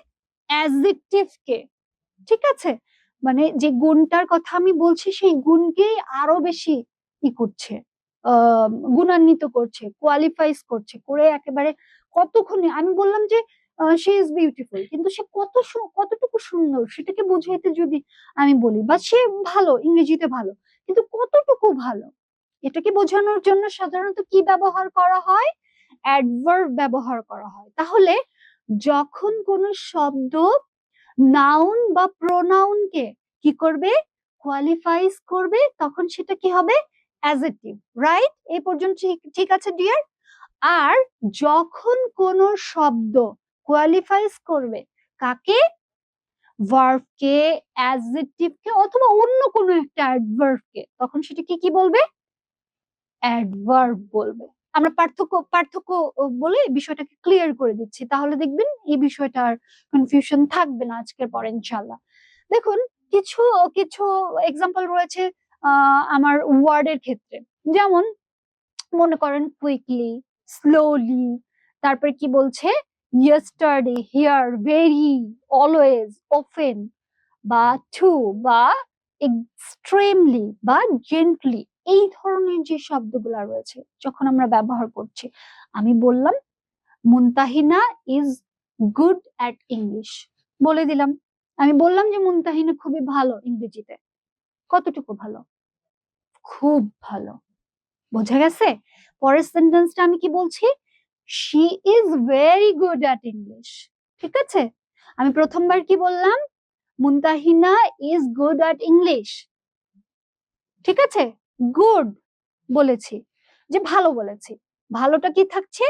অ্যাডজেক্টিভকে, ঠিক আছে? মানে যে গুণটার কথা আমি বলছি সেই গুণকেই আরো বেশি ই করছে, গুণান্বিত করছে, কোয়ালিফাইজ করছে, করে একেবারে কতক্ষণে আমি বললাম যে সে ইজ বিউটিফুল, কিন্তু সে কতটুকু সুন্দর সেটাকে বুঝাইতে যদি আমি বলি, বা সে ভালো, ইংরেজিতে ভালো, কিন্তু কতটুকু ভালো এটাকে বোঝানোর জন্য সাধারণত কি ব্যবহার করা হয়? অ্যাডভার্ব ব্যবহার করা হয়। তাহলে যখন কোনো শব্দ নাউন বা প্রোনাউনকে কি করবে, কোয়ালিফাইজ করবে, তখন সেটা কি হবে, অ্যাডজেক্টিভ। রাইট? এই পর্যন্ত ঠিক আছে ডিয়ার? আর যখন কোনো শব্দ কোয়ালিফাইজ করবে কাকে, ভার্বকে, অ্যাডজেক্টিভকে, অথবা অন্য কোনো একটা অ্যাডভার্বকে, তখন সেটাকে কি বলবে, অ্যাডভার্ব বলবে। আমরা পার্থক্য পার্থক্য বলে বিষয়টাকে ক্লিয়ার করে দিচ্ছি, তাহলে দেখবেন এই বিষয়টা আর কনফিউশন থাকবে না আজকের পরে ইনশাআল্লাহ। দেখুন কিছু কিছু এক্সাম্পল রয়েছে আমার ওয়ার্ডের ক্ষেত্রে, যেমন মনে করেন কুইকলি, স্লোলি, তারপরে কি বলছে, yesterday, here, very, always, often, বা টু, বা এক্সট্রিমলি, বা জেন্টলি, এই ধরনের যে শব্দগুলো রয়েছে যখন আমরা ব্যবহার করছি, আমি বললাম Muntahina is good at English, বলে দিলাম। আমি বললাম যে মুনতাহিনা খুবই ভালো ইংরেজিতে। কতটুকু ভালো? খুব ভালো। বোঝা গেছে? পরের সেন্টেন্সটা আমি কি বলছি, she is very good at English. ঠিক আছে? আমি প্রথমবার কি বললাম, Muntahina is good at English. ঠিক আছে? গুড বলেছি, যে ভালো বলেছি। ভালোটা কি থাকছে,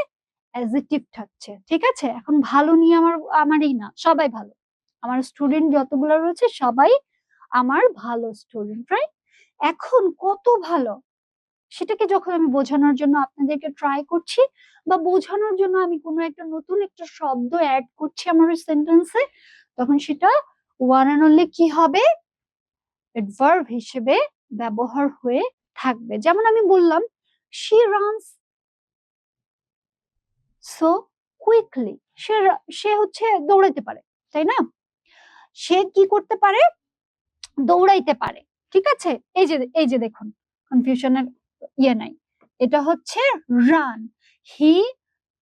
অ্যাডজেক্টিভ থাকছে। ঠিক আছে? এখন ভালো নিয়ে আমারই না, সবাই ভালো। আমার স্টুডেন্ট যতগুলো রয়েছে সবাই আমার ভালো স্টুডেন্ট, রাইট? এখন কত ভালো সেটাকে যখন আমি বোঝানোর জন্য আপনাদেরকে ট্রাই করছি, বা বোঝানোর জন্য আমি কোনো একটা নতুন একটা শব্দ অ্যাড করছি আমার সেন্টেন্সে, তখন সেটা ওয়ান অ্যান্ড অনলি কি হবে, অ্যাডভার্ব হিসেবে ব্যবহার হয়ে থাকবে। যেমন আমি বললাম শি রানস সো কুইকলি, সে হচ্ছে দৌড়াইতে পারে, তাই না? সে কি করতে পারে, দৌড়াইতে পারে। ঠিক আছে? এই যে দেখুন, কনফিউশনের ইয়ে নাই, এটা হচ্ছে রান। হি,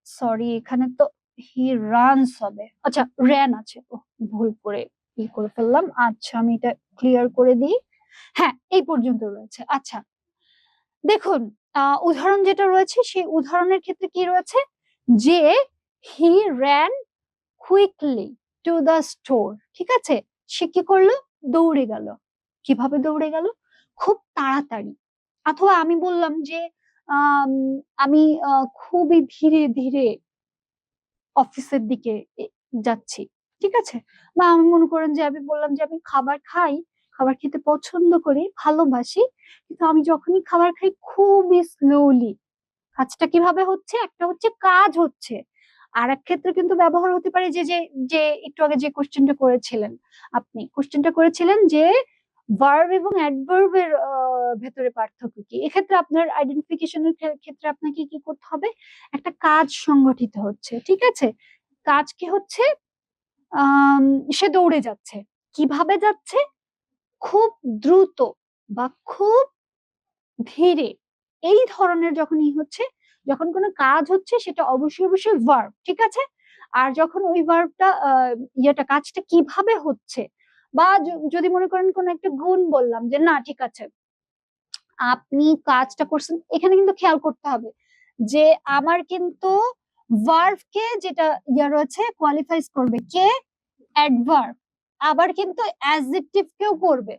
সরি এখানে তো হি রানস হবে, আচ্ছা র্যান আছে, ভুল করে করে ফেললাম। আচ্ছা আমি এটা ক্লিয়ার করে দিই। হ্যাঁ, এই পর্যন্ত রয়েছে। আচ্ছা দেখুন, উদাহরণ যেটা রয়েছে সেই উদাহরণের ক্ষেত্রে কি রয়েছে, যে he ran quickly to the store. ঠিক আছে? সে কি করলো, দৌড়ে গেল। কিভাবে দৌড়ে গেল, খুব তাড়াতাড়ি। অথবা আমি বললাম যে আম, আমি খুবই ধীরে ধীরে অফিসের দিকে যাচ্ছি। ঠিক আছে? বা আমি মনে করেন যে আমি বললাম যে আমি খাবার খাই, খাবার খেতে পছন্দ করি, ভালোবাসি, কিন্তু আমি যখনই খাবার খাই খুবই স্লোলি। কাজটা কিভাবে হচ্ছে, একটা হচ্ছে কাজ হচ্ছে, আর এক ক্ষেত্রে কিন্তু ব্যবহার হতে পারে যে যে যে একটু আগে যে কোশ্চেনটা করেছিলেন, আপনি কোশ্চেনটা করেছিলেন যে ভার্ব এবং অ্যাডভার্বের ভেতরে পার্থক্য কি। এক্ষেত্রে আপনার আইডেন্টিফিকেশনের ক্ষেত্রে আপনাকে কি করতে হবে, একটা কাজ সংগঠিত হচ্ছে। ঠিক আছে? কাজ কি হচ্ছে, আহ সে দৌড়ে যাচ্ছে। কিভাবে যাচ্ছে, খুব দ্রুত বা খুব ধীরে। এই ধরনের যখনই হচ্ছে, যখন কোনো কাজ হচ্ছে সেটা অবশ্যই অবশ্যই ভার্ব। ঠিক আছে? আর যখন ওই ভার্বটা ইয়েটা কাজটা কিভাবে হচ্ছে, বা যদি মনে করেন কোন একটা গুণ বললাম যে না ঠিক আছে আপনি কাজটা করছেন, এখানে কিন্তু খেয়াল করতে হবে যে আমার কিন্তু ভার্বকে যেটা ইয়া রয়েছে কোয়ালিফাইজ করবে কে, অ্যাডভার্ব। আবার কিন্তু অ্যাডজেক্টিভ কেও করবে,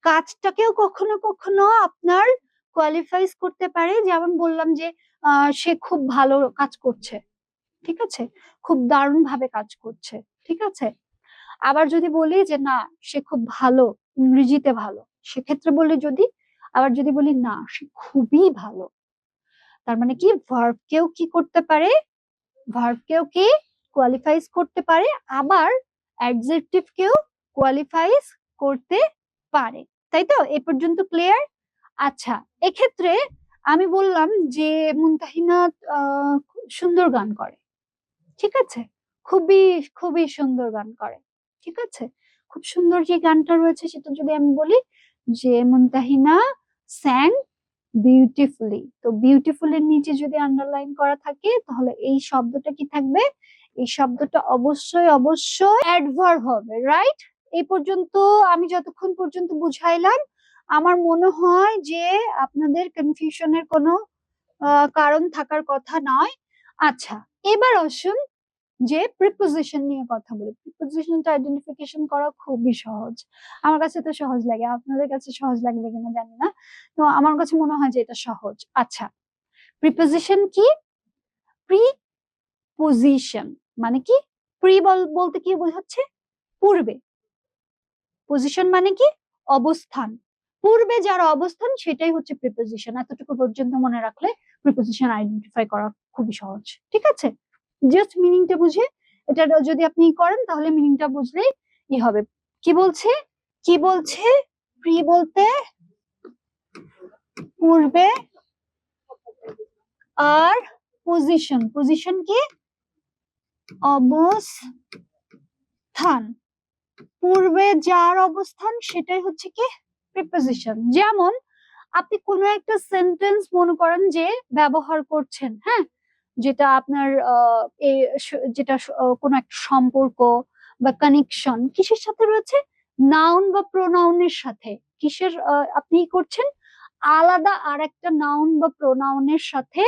কাজটাকেও কখনো কখনো আপনার কোয়ালিফাইজ করতে পারে। যেমন বললাম যে সে খুব ভালো কাজ করছে। ঠিক আছে? খুব দারুণ ভাবে কাজ করছে। ঠিক আছে? আবার যদি বলি যে না সে খুব ভালো, ইংরেজিতে ভালো, সেক্ষেত্রে বলি যদি, আবার যদি বলি না সে খুবই ভালো, তার মানে কি ভার্বকেও কি করতে পারে, ভার্বকেও কি কোয়ালিফাইজ করতে পারে, আবার অ্যাডজেক্টিভকেও কোয়ালিফাইজ করতে পারে। তাই তো? এ পর্যন্ত ক্লিয়ার? আচ্ছা, এক্ষেত্রে আমি বললাম যে মুনতাহিনা সুন্দর গান করে। ঠিক আছে? খুবই খুবই সুন্দর গান করে। ঠিক আছে? খুব সুন্দর যে গানটা রয়েছে সেটা যদি আমি বলি যে মুনতাহিনা স্যাং বিউটিফুলি, তো বিউটিফুল এর নিচে যদি আন্ডারলাইন করা থাকে তাহলে এই শব্দটা কি থাকবে, এই শব্দটা অবশ্যই অবশ্যই অ্যাডভার্ব হবে। রাইট? এই পর্যন্ত আমি যতক্ষণ পর্যন্ত বুঝাইলাম আমার মনে হয় যে আপনাদের কনফিউশনের কোনো কারণ থাকার কথা নয়। আচ্ছা, এবার আসুন যে প্রিপোজিশন নিয়ে কথা বলি। প্রিপোজিশনটা আইডেন্টিফিকেশন করা খুবই সহজ, আমার কাছে তো সহজ লাগে, আপনাদের কাছে সহজ লাগবে কিনা জানি না, তো আমার কাছে মনে হয় যে এটা সহজ। আচ্ছা, প্রিপোজিশন কি? প্রিপোজিশন মানে কি? প্রি বলতে কি বোঝাচ্ছে? পূর্বে। পজিশন মানে কি? অবস্থান। পূর্বে যার অবস্থান সেটাই হচ্ছে প্রিপোজিশন। এতটুকু পর্যন্ত মনে রাখলে প্রিপোজিশন আইডেন্টিফাই করা খুবই সহজ। ঠিক আছে, জাস্ট মিনিংটা বুঝে এটা যদি আপনি করেন তাহলে মিনিংটা বুঝলেই ই হবে। কি বলছে? কি বলছে? প্রি বলতে পূর্বে, আর পজিশন, পজিশন কি? অবস্থান। পূর্বে যার অবস্থান সেটাই হচ্ছে কি? প্রিপোজিশন। যেমন আপনি কোনো একটা সেন্টেন্স মনে করেন যে ব্যবহার করছেন, হ্যাঁ, যেটা আপনার যেটা কোনো একটা সম্পর্ক বা কানেকশন কিসের সাথে রয়েছে? নাউন বা প্রোনাউনের সাথে। কিসের আপনি করছেন? আলাদা আর একটা নাউন বা প্রোনাউনের সাথে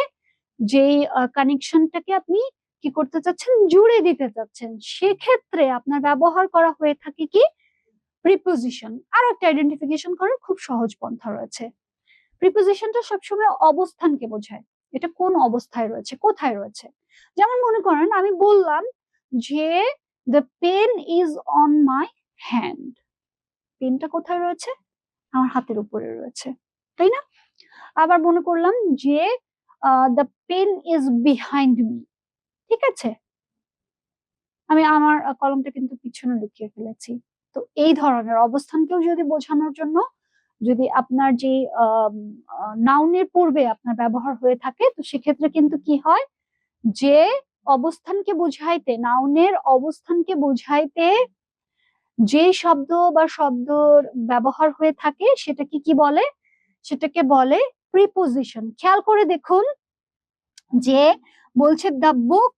যেই কানেকশনটাকে আপনি কি করতে চাচ্ছেন? জুড়ে দিতে চাচ্ছেন। সেক্ষেত্রে আপনার ব্যবহার করা হয়ে থাকে কি? প্রিপোজিশন। আর একটা আইডেন্টিফিকেশন করার খুব সহজ পন্থা রয়েছে। প্রিপোজিশনটা সবসময় অবস্থানকে বোঝায়, এটা কোন অবস্থায় রয়েছে, কোথায় রয়েছে। যেমন মনে করেন আমি বললাম যে the pen is on my hand. পেনটা কোথায় রয়েছে? আমার হাতের উপরে রয়েছে, তাই না? আবার মনে করলাম যে the pen is behind me. ঠিক আছে, আমি আমার কলমটা কিন্তু পিছনে লুকিয়ে ফেলেছি। তো এই ধরনের অবস্থানকেও যদি বোঝানোর জন্য যদি আপনার যে নাউনের পূর্বে আপনার ব্যবহার হয়ে থাকে, তো সেক্ষেত্রে কিন্তু কি হয় যে অবস্থানকে বুঝাইতে, নাউনের অবস্থানকে বুঝাইতে যে শব্দ বা শব্দর ব্যবহার হয়ে থাকে সেটাকে কি বলে? সেটাকে বলে প্রিপোজিশন। খেয়াল করে দেখুন যে বলছে the book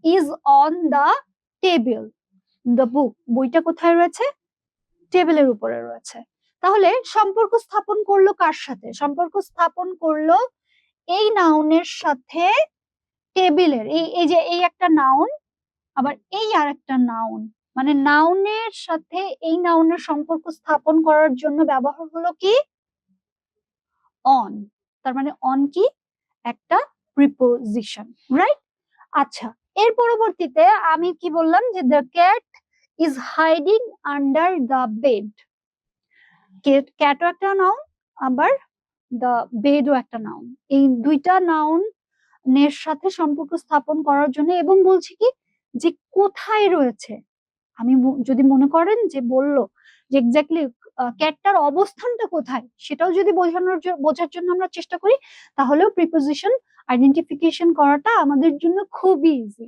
is on the table. The book, বইটা কোথায় রয়েছে? টেবিলের উপরে রয়েছে। তাহলে সম্পর্ক স্থাপন করলো কার সাথে? সম্পর্ক স্থাপন করলো এই নাউনের সাথে টেবিলের। এই যে এই একটা নাউন, আবার এই আর একটা নাউন, মানে নাউনের সাথে এই নাউনের সম্পর্ক স্থাপন করার জন্য ব্যবহার হলো কি? অন। তার মানে অন কি? একটা প্রিপোজিশন, রাইট? আচ্ছা, এর পরবর্তীতে আমি কি বললাম যে the cat is hiding under the bed. ক্যাটও একটা নাউন, আবার দ্য বেডও একটা নাউন। এই দুইটা নাউন এর সাথে সম্পর্ক স্থাপন করার জন্য, এবং বলছি কি যে কোথায় রয়েছে। আমি যদি মনে করেন যে বললো যে এক্স্যাক্টলি ক্যাটটার অবস্থানটা কোথায়, সেটাও যদি বোঝার জন্য আমরা চেষ্টা করি, তাহলেও প্রিপোজিশন আইডেন্টিফিকেশন করাটা আমাদের জন্য খুবই ইজি।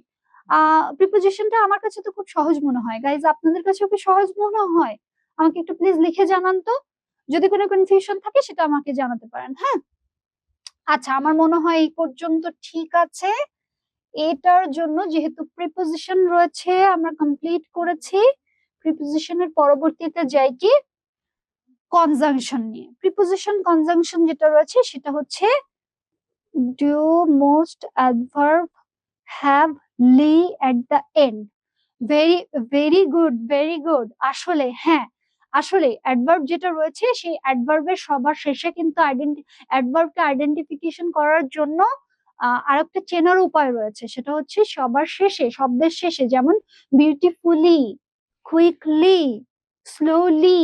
প্রিপোজিশনটা আমার কাছে তো খুব সহজ মনে হয়। গাইজ, আপনাদের কাছেও কি সহজ মনে হয়? আমাকে একটু প্লিজ লিখে জানান তো, যদি কোনো কনফিউশন থাকে সেটা আমাকে জানাতে পারেন। হ্যাঁ, আচ্ছা, আমার মনে হয় এই পর্যন্ত ঠিক আছে। এটার জন্য যেহেতু প্রিপোজিশন রয়েছে আমরা কমপ্লিট করেছি। প্রিপোজিশনের পরবর্তীতে যাই কি? কনজাংশন নিয়ে। প্রিপোজিশন কনজাংশন যেটা রয়েছে সেটা হচ্ছে do, most, adverb, have, ly at the end. Very very good, very good. আসলে হ্যাঁ, আসলে অ্যাডভার্ব যেটা রয়েছে সেই অ্যাডভার্বের সবার শেষে কিন্তু অ্যাডভার্বকে আইডেন্টিফিকেশন করার জন্য আরেকটা চেনার উপায় রয়েছে, সেটা হচ্ছে সবার শেষে, শব্দের শেষে, যেমন বিউটিফুলি, কুইকলি, স্লোলি,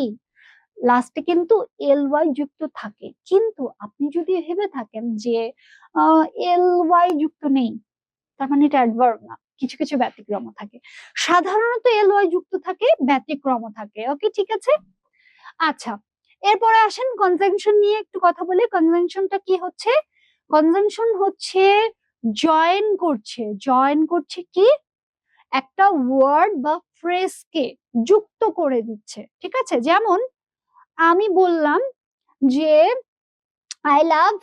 লাস্টে কিন্তু এল ওয়াই যুক্ত থাকে। কিন্তু আপনি যদি ভেবে থাকেন যে এল ওয়াই যুক্ত নেই, তার মানে এটা অ্যাডভার্ব না, কিছু কিছু ব্যতিক্রম থাকে। সাধারণত এল ওয়াই যুক্ত থাকে, ব্যতিক্রম থাকে। ওকে, ঠিক আছে। আচ্ছা, এরপরে আসেন কনজাংশন নিয়ে একটু কথা বলি। কনজাংশনটা কি হচ্ছে? কনজাংশন হচ্ছে জয়েন করছে, জয়েন করছে কি? একটা ওয়ার্ড বা ফ্রেজকে যুক্ত করে দিচ্ছে। ঠিক আছে, যেমন আমি বললাম যে I love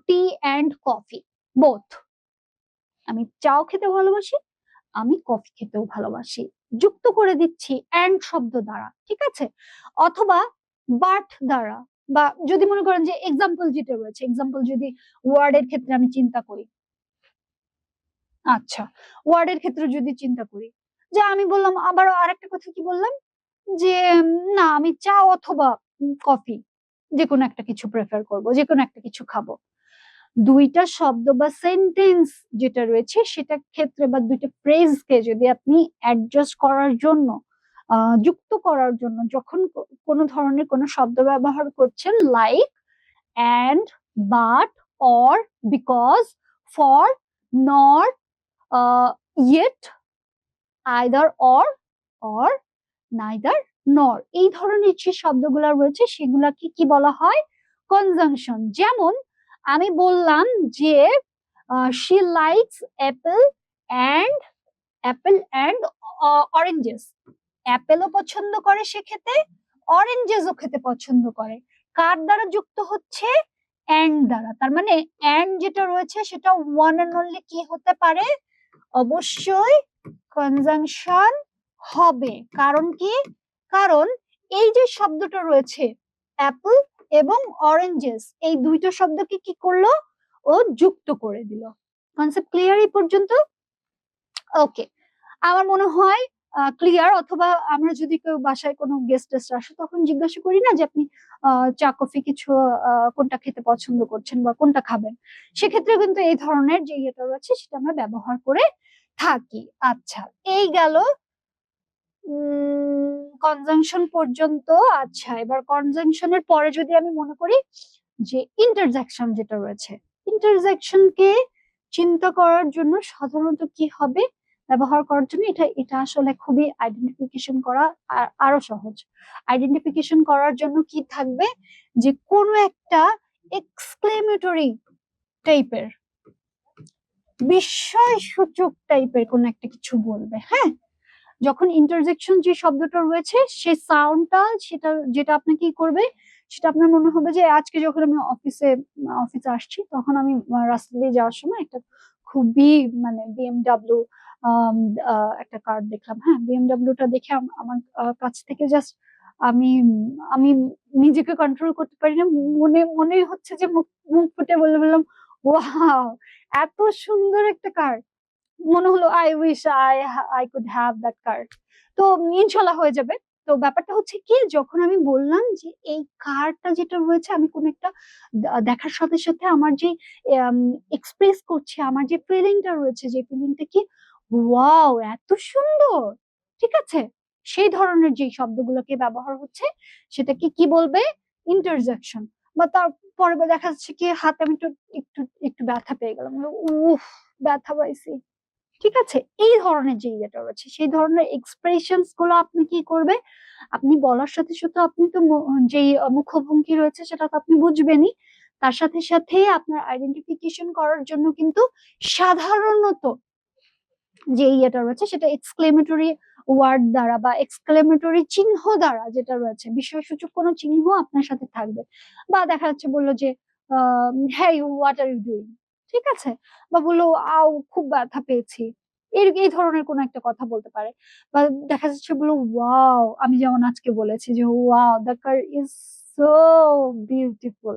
T and coffee both. আমি চাও খেতে ভালোবাসি, আমি কফি খেতেও ভালোবাসি, যুক্ত করে দিচ্ছি অ্যান্ড শব্দ দ্বারা। ঠিক আছে, অথবা বাট দ্বারা, বা যদি মনে করেন যে এক্সাম্পল যেটা রয়েছে, এক্সাম্পল যদি ওয়ার্ডের ক্ষেত্রে আমি চিন্তা করি, আচ্ছা, ওয়ার্ডের ক্ষেত্রে যদি চিন্তা করি, যে আমি বললাম আবার আরেকটা কথা কি বললাম যে না আমি চা অথবা কফি যেকোনো একটা কিছু প্রেফার করব, যেকোনো একটা কিছু খাবো। দুইটা শব্দ বা সেন্টেন্স যেটা রয়েছে সেটা ক্ষেত্রে বা দুইটা ফ্রেজকে যদি আপনি অ্যাডজাস্ট করার জন্য যুক্ত করার জন্য যখন কোনো ধরনের কোনো শব্দ ব্যবহার করছেন like and, but, or, because, for, nor, yet, either or neither nor, এই ধরনের যে শব্দগুলো রয়েছে সেগুলাকে কি বলা হয়? কনজাংশন। যেমন আমি বললাম যে she likes apple and oranges. অ্যাপেলও পছন্দ করে সে খেতে, অরেঞ্জেসও খেতে পছন্দ করে। কার দ্বারা যুক্ত হচ্ছে? অ্যান্ড দ্বারা। তার মানে অ্যান্ড যেটা রয়েছে সেটা ওয়ান অ্যান্ড অনলি কি হতে পারে? অবশ্যই কনজাংশন হবে। কারণ কি? কারণ এই যে শব্দটা রয়েছে অ্যাপল এবং অরেঞ্জেস, এই দুইটা শব্দকে কি করলো? ও যুক্ত করে দিল। কনসেপ্ট ক্লিয়ার এই পর্যন্ত? ওকে, আমার মনে হয় ক্লিয়ার। অথবা আমরা যদি কেউ বাসায় কোনো গেস্ট টেস্ট আসে তখন জিজ্ঞাসা করি না যে আপনি চা কফি কিছু কোনটা খেতে পছন্দ করছেন বা কোনটা খাবেন, সেক্ষেত্রে কিন্তু এই ধরনের যে ইয়েটা রয়েছে সেটা আমরা ব্যবহার করে থাকি। আচ্ছা, এই গেল কনজাংশন পর্যন্ত। আচ্ছা, এবার কনজাংশনের পরে যদি আমি মনে করি যে ইন্টারজেকশন যেটা রয়েছে, ইন্টারজেকশনকে চিন্তা করার জন্য সাধারণত কি হবে ব্যবহার করার জন্য? এটা এটা আসলে খুবই আইডেন্টিফিকেশন করা আরো সহজ। আইডেন্টিফিকেশন করার জন্য কি থাকবে? যে কোনো একটা এক্সক্লেমেটরি টাইপের, বিস্ময় সূচক টাইপের কোন একটা কিছু বলবে। হ্যাঁ, যখন ইন্টারজেকশন যে শব্দটা রয়েছে সেই সাউন্ডটা সেটা যেটা আপনি কি করবে, সেটা আপনার মনে হবে যে আজকে যখন আমি অফিসে আসছি তখন আমি রাস্তা দিয়ে যাওয়ার সময় একটা খুবই মানে বিএমডাব্লিউ একটা কার দেখলাম। হ্যাঁ, বিএমডাব্লিউটা দেখে আমার কাছ থেকে জাস্ট আমি আমি নিজেকে কন্ট্রোল করতে পারি না, মনে মনে হচ্ছে যে মুখ মুখ ফুটে বলে বললাম ওয়াও, এত সুন্দর একটা কার। মনে হলো I wish I could have that কার। তো ইনশাল্লাহ হয়ে যাবে। তো ব্যাপারটা হচ্ছে কি, যখন আমি বললাম যে এই কারটা যেটা রয়েছে আমি কোন একটা দেখার সাথে সাথে আমার যে এক্সপ্রেস করছে, আমার যে ফিলিংটা রয়েছে, যে ফিলিংটা কি ওয়াও এত সুন্দর, ঠিক আছে, সেই ধরনের যে শব্দগুলোকে ব্যবহার হচ্ছে সেটাকে কি বলবে? ইন্টারজেকশন। বা তারপরে দেখা যাচ্ছে কি হাতে আমি একটু একটু একটু ব্যথা পেয়ে গেলাম, উফ ব্যথা পাইছি, ঠিক আছে, এই ধরনের যে ইয়েটা রয়েছে সেই ধরনের এক্সপ্রেশনস গুলো আপনি কি করবে? আপনি বলার সাথে সাথে আপনি তো যে মুখভঙ্গি রয়েছে সেটা তো আপনি বুঝবেনই, তার সাথে সাথে আপনার আইডেন্টিফিকেশন করার জন্য কিন্তু সাধারণত যে ইয়েটা রয়েছে সেটা এক্সক্লেমেটরি ওয়ার্ড দ্বারা বা এক্সক্লেমেটরি চিহ্ন দ্বারা যেটা রয়েছে, বিষয়সূচক কোনো চিহ্ন আপনার সাথে থাকবে। বা দেখা যাচ্ছে বললো যে hey what are you doing, ঠিক আছে, বা বললো আউ খুব ব্যথা পেয়েছি, এই ধরনের কোনো একটা কথা বলতে পারে। বা দেখা যাচ্ছে বললো ওয়াও, আমি যেমন আজকে বলেছি যে wow the car is so beautiful,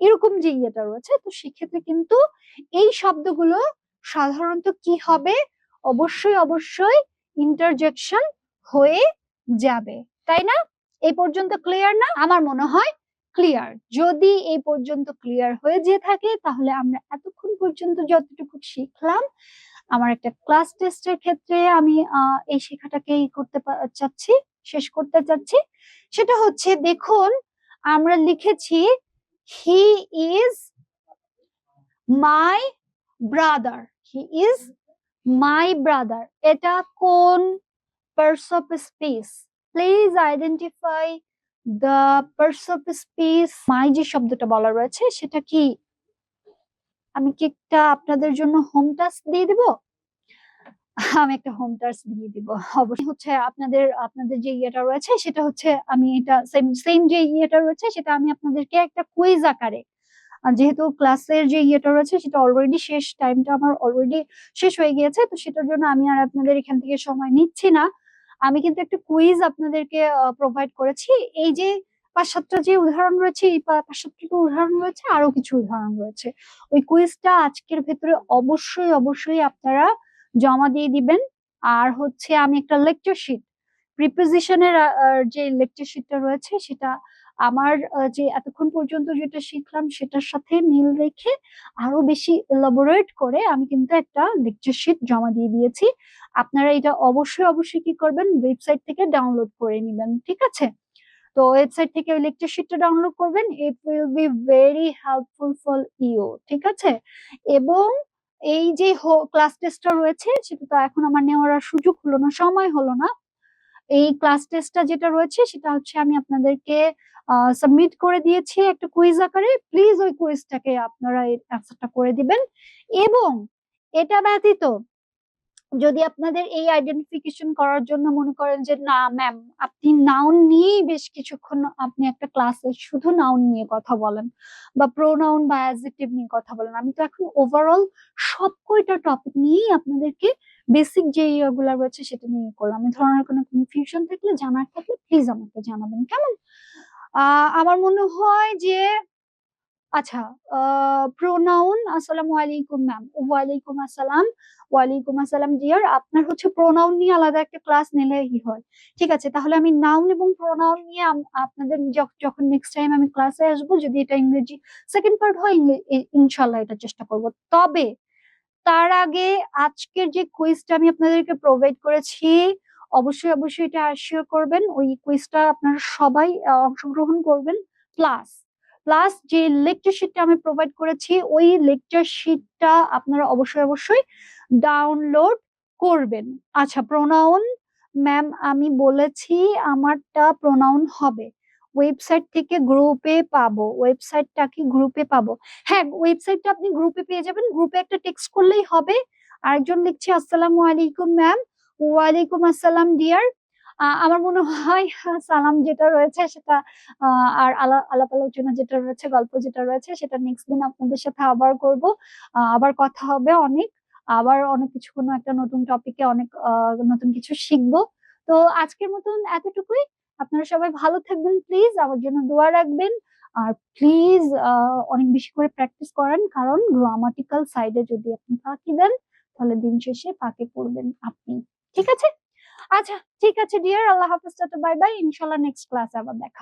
এরকম যে ইয়েটা রয়েছে, তো সেক্ষেত্রে কিন্তু এই শব্দগুলো সাধারণত কি হবে? অবশ্যই অবশ্যই ইন্টারজেকশন হয়ে যাবে, তাই না? এই পর্যন্ত ক্লিয়ার না? আমার মনে হয় ক্লিয়ার। যদি এই পর্যন্ত ক্লিয়ার হয়ে যেয়ে থাকে তাহলে আমরা এতক্ষণ পর্যন্ত যতটুকু শিখলাম আমার একটা ক্লাস টেস্টের ক্ষেত্রে আমি এই শেখাটাকেই করতে চাচ্ছি, শেষ করতে চাচ্ছি। সেটা হচ্ছে দেখুন আমরা লিখেছি he is my brother, he is my brother, এটা কোন parts of speech? Please identify the parts of speech. My যে শব্দটা বলা রয়েছে সেটা কি? আমি কি একটা আপনাদের জন্য হোম টাস্ক দিয়ে দিব? আমি একটা হোম টাস্ক দিয়ে দিব অবশ্যই। হচ্ছে আপনাদের আপনাদের যে ইয়েটা রয়েছে সেটা হচ্ছে আমি এটা সেম সেম যে ইয়েটা রয়েছে সেটা আমি আপনাদেরকে একটা কুইজ আকারে, যেহেতু ক্লাসের যে ইয়েটা রয়েছে সেটা অলরেডি শেষ, টাইমটা আমার অলরেডি শেষ হয়ে গিয়েছে, তো সেটার জন্য আমি আর আপনাদের এখান থেকে সময় নিচ্ছি না। আমি কিন্তু একটা কুইজ আপনাদেরকে প্রোভাইড করেছি। এই যে 5-7টা যে উদাহরণ রয়েছে, এই 5-7টা উদাহরণ রয়েছে, আরো কিছু উদাহরণ রয়েছে। ওই কুইজটা আজকের ভেতরে অবশ্যই অবশ্যই আপনারা জমা দিয়ে দিবেন। আর হচ্ছে আমি একটা লেকচার শিট, প্রিপোজিশনের যে লেকচার শিটটা রয়েছে সেটা আমার যে এতক্ষণ পর্যন্ত যেটা শিখলাম সেটার সাথে মিল রেখে আরো বেশি এলাবোরেট করে আমি কিন্তু একটা লেকচার শিট জমা দিয়ে দিয়েছি। আপনারা এটা অবশ্যই অবশ্যই কি করবেন, ওয়েবসাইট থেকে ডাউনলোড করে নেবেন, ঠিক আছে? তো ওয়েবসাইট থেকে ওই লেকচার শিটটা ডাউনলোড করবেন, it will be very helpful for you, ঠিক আছে? এবং এই যে ক্লাস টেস্টটা রয়েছে সেটা তো এখন আমার নেওয়ার আর সুযোগ হলো না, সময় হলো না। এই ক্লাস টেস্টটা যেটা রয়েছে সেটা হচ্ছে আমি আপনাদেরকে সাবমিট করে দিয়েছি একটা কুইজ আকারে। প্লিজ ওই কুইজটাকে আপনারা অ্যান্সারটা করে দিবেন। এবং এটা ব্যতীত যদি আপনাদের এই আইডেন্টিফিকেশন করার জন্য মনে করেন যে না ম্যাম আপনি নাউন নিয়েই বেশ কিছুক্ষণ আপনি একটা ক্লাসে শুধু নাউন নিয়ে কথা বলেন বা প্রোনাউন বা অ্যাডজেক্টিভ নিয়ে কথা বলেন, আমি তো এখন ওভারঅল সব কয়টা টপিক নিয়েই আপনাদেরকে বেসিক যে ইয়েগুলো রয়েছে সেটা নিয়ে করলাম। এই ধরনের কোনো কনফিউশন থাকলে জানার থাকলে প্লিজ আমাকে জানাবেন, কেমন? আমার মনে হয় যে আচ্ছা, প্রোনাউন, আসসালামু আলাইকুম ম্যাম। ওয়ালাইকুম আসসালাম। ওয়ালাইকুম আসসালাম ডিয়ার। আপনার হচ্ছে প্রোনাউন নিয়ে আলাদা একটা ক্লাস নিলেই হয়, ঠিক আছে? তাহলে আমি নাউন এবং প্রোনাউন নিয়ে আপনাদের যখন নেক্সট টাইম আমি ক্লাসে আসবো, যদি এটা ইংরেজি সেকেন্ড পার্ট হয় ইনশাল্লাহ এটা চেষ্টা করব। তবে তার আগে আজকের যে কুইজটা আমি আপনাদেরকে প্রোভাইড করেছি, অবশ্যই অবশ্যই এটা শিওর করবেন ওই কুইজটা আপনারা সবাই অংশগ্রহণ করবেন। প্লাস প্লাস যে লেকচার শিটটা আমি প্রোভাইড করেছি ওই লেকচার শিটটা আপনারা অবশ্যই অবশ্যই ডাউনলোড করবেন। আচ্ছা, প্রোনাউন ম্যাম আমি বলেছি আমারটা প্রোনাউন হবে, ওয়েবসাইট থেকে গ্রুপে পাবো, ওয়েবসাইটটা কি গ্রুপে পাবো? হ্যাঁ, ওয়েবসাইটটা আপনি গ্রুপে পেয়ে যাবেন, গ্রুপে একটা টেক্সট করলেই হবে। আরেকজন লিখছে আসসালামু আলাইকুম ম্যাম। ওয়ালাইকুম আসসালাম ডিয়ার। আমার মনে হয় সালাম যেটা রয়েছে সেটা আর আলাপ আলোচনা যেটা রয়েছে, গল্প যেটা রয়েছে সেটা নেক্সট দিন আপনাদের সাথে আবার করব। আবার কথা হবে অনেক, আবার অনেক কিছু, কোনো একটা নতুন টপিকে অনেক নতুন কিছু শিখবো। তো আজকের মতন এতটুকুই। আপনারা সবাই ভালো থাকবেন, প্লিজ আমার জন্য দোয়া রাখবেন। আর প্লিজ অনেক বেশি করে প্র্যাকটিস করেন, কারণ গ্রামাটিক্যাল সাইডে যদি আপনি ফাঁকি দেন তাহলে দিন শেষে ফাঁকে পড়বেন আপনি, ঠিক আছে? আচ্ছা ঠিক আছে ডিয়ার, আল্লাহ হাফেজ, টাটা বাই বাই, ইনশাল্লাহ নেক্সট ক্লাসে আবার দেখা